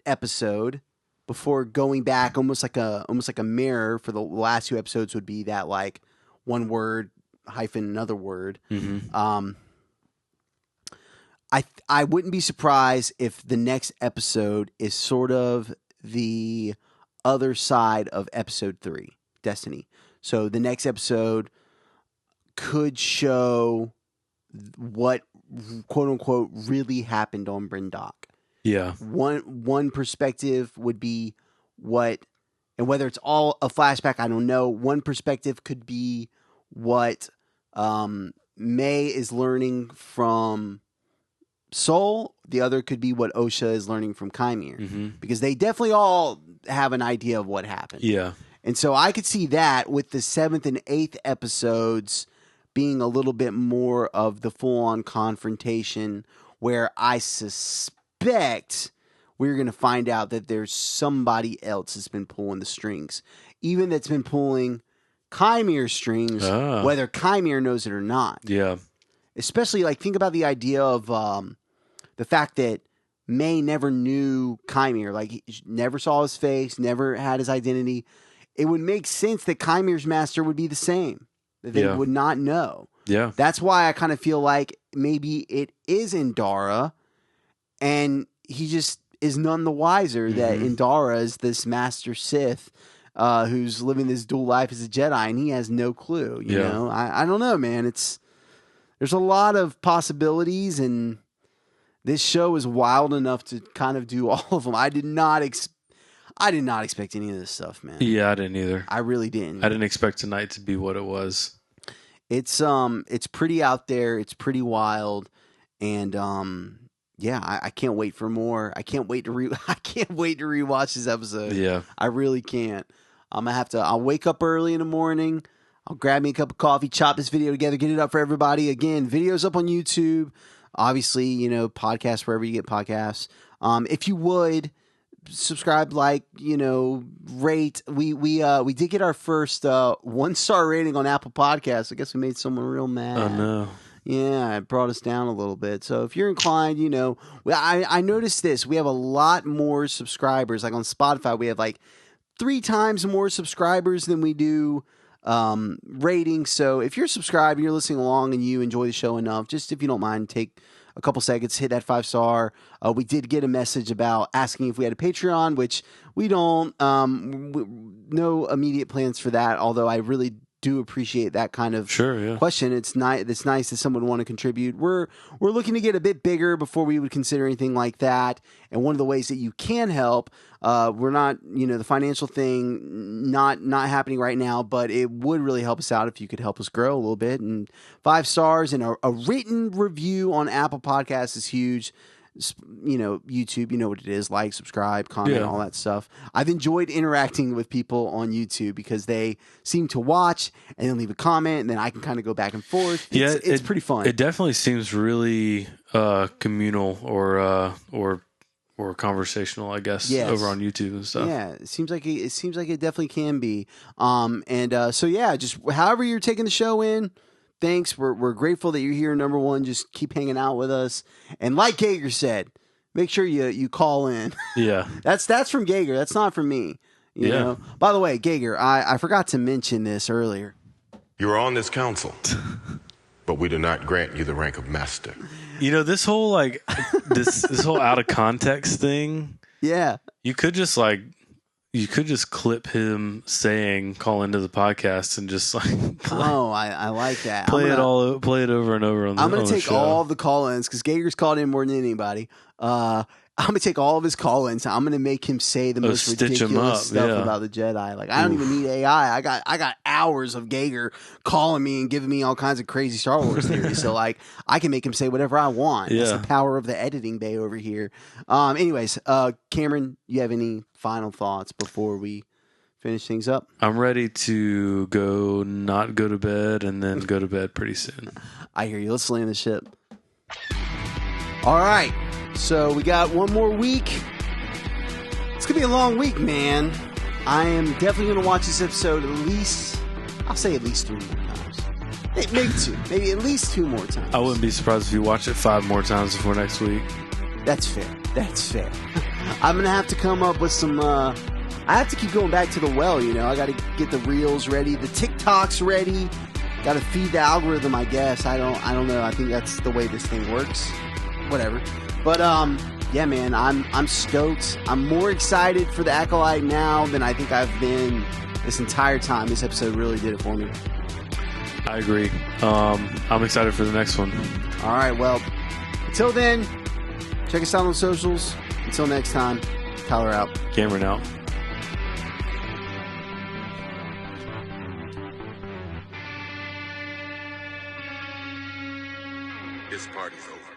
episode before going back, almost like a mirror for the last two episodes would be that one word hyphen another word. Mm-hmm. I wouldn't be surprised if the next episode is sort of the other side of episode 3, Destiny. So the next episode could show what quote unquote really happened on Bryndock. Yeah. One perspective would be what, and whether it's all a flashback, I don't know. One perspective could be what May is learning from Sol. The other could be what Osha is learning from Chimera. Mm-hmm. Because they definitely all have an idea of what happened. Yeah. And so I could see that with the 7th and 8th episodes being a little bit more of the full-on confrontation, where I suspect we're going to find out that there's somebody else that's been pulling the strings. Even that's been pulling Chimera strings, whether Chimera knows it or not. Yeah. Especially, think about the idea of the fact that May never knew Chimere, like he never saw his face, never had his identity, it would make sense that Chimere's master would be the same, that they would not know. Yeah. That's why I kind of feel like maybe it is Indara, and he just is none the wiser that Indara is this master Sith who's living this dual life as a Jedi, and he has no clue. You know, I don't know, man. There's a lot of possibilities, and this show is wild enough to kind of do all of them. I did not expect any of this stuff, man. Yeah, I didn't either. I really didn't. I didn't expect tonight to be what it was. It's pretty out there. It's pretty wild, and I can't wait for more. I can't wait to rewatch this episode. Yeah, I really can't. I'll wake up early in the morning. I'll grab me a cup of coffee, chop this video together, get it up for everybody. Again, videos up on YouTube. Obviously, you know, podcasts wherever you get podcasts. If you would subscribe, like, you know, rate. We did get our first 1-star rating on Apple Podcasts. I guess we made someone real mad. Oh no. Yeah, it brought us down a little bit. So if you're inclined, you know, I noticed this. We have a lot more subscribers. Like on Spotify, we have like 3 times more subscribers than we do ratings. So if you're subscribed and you're listening along and you enjoy the show enough, just if you don't mind, take a couple seconds, hit that 5-star. We did get a message about asking if we had a Patreon, which we don't. No immediate plans for that, although I really do appreciate that kind of question. It's nice that someone would want to contribute. We're looking to get a bit bigger before we would consider anything like that. And one of the ways that you can help, we're not, you know, the financial thing not happening right now, but it would really help us out if you could help us grow a little bit. And 5 stars and a written review on Apple Podcasts is huge. You know, YouTube, you know what it is. Like, subscribe, comment, all that stuff. I've enjoyed interacting with people on YouTube because they seem to watch and then leave a comment, and then I can kind of go back and forth. It's pretty fun. It definitely seems really communal or conversational, I guess, over on YouTube and stuff. Yeah, it seems like it definitely can be. So just however you're taking the show in, thanks. We're grateful that you're here. Number one, just keep hanging out with us. And like Gager said, make sure you call in. Yeah. That's from Gager. That's not from me. You know? By the way, Gager, I forgot to mention this earlier. You are on this council, but we do not grant you the rank of master. You know, this whole like this whole out of context thing. Yeah. You could just clip him saying "call into the podcast" and just like I like that. Play it over and over on the show. I'm going to take all of the call-ins because Gager's called in more than anybody. I'm going to take all of his call-ins. I'm going to make him say the most ridiculous stuff about the Jedi. Like, I don't even need AI. I got hours of Gager calling me and giving me all kinds of crazy Star Wars theories. So, like, I can make him say whatever I want. Yeah. That's the power of the editing bay over here. Anyways, Cameron, you have any final thoughts before we finish things up? I'm ready to not go to bed and then go to bed pretty soon. I hear you. Let's land the ship. All right. So we got one more week. It's going to be a long week, man. I am definitely going to watch this episode at least 3 more times. Maybe 2. Maybe at least 2 more times. I wouldn't be surprised if you watch it 5 more times before next week. That's fair. I'm going to have to come up with some... I have to keep going back to the well, you know. I got to get the reels ready, the TikToks ready. Got to feed the algorithm, I guess. I don't know. I think that's the way this thing works. Whatever. But yeah, man, I'm stoked. I'm more excited for the Acolyte now than I think I've been this entire time. This episode really did it for me. I agree. I'm excited for the next one. All right, well, until then, check us out on socials. Until next time, Tyler out. Cameron out. This party's over.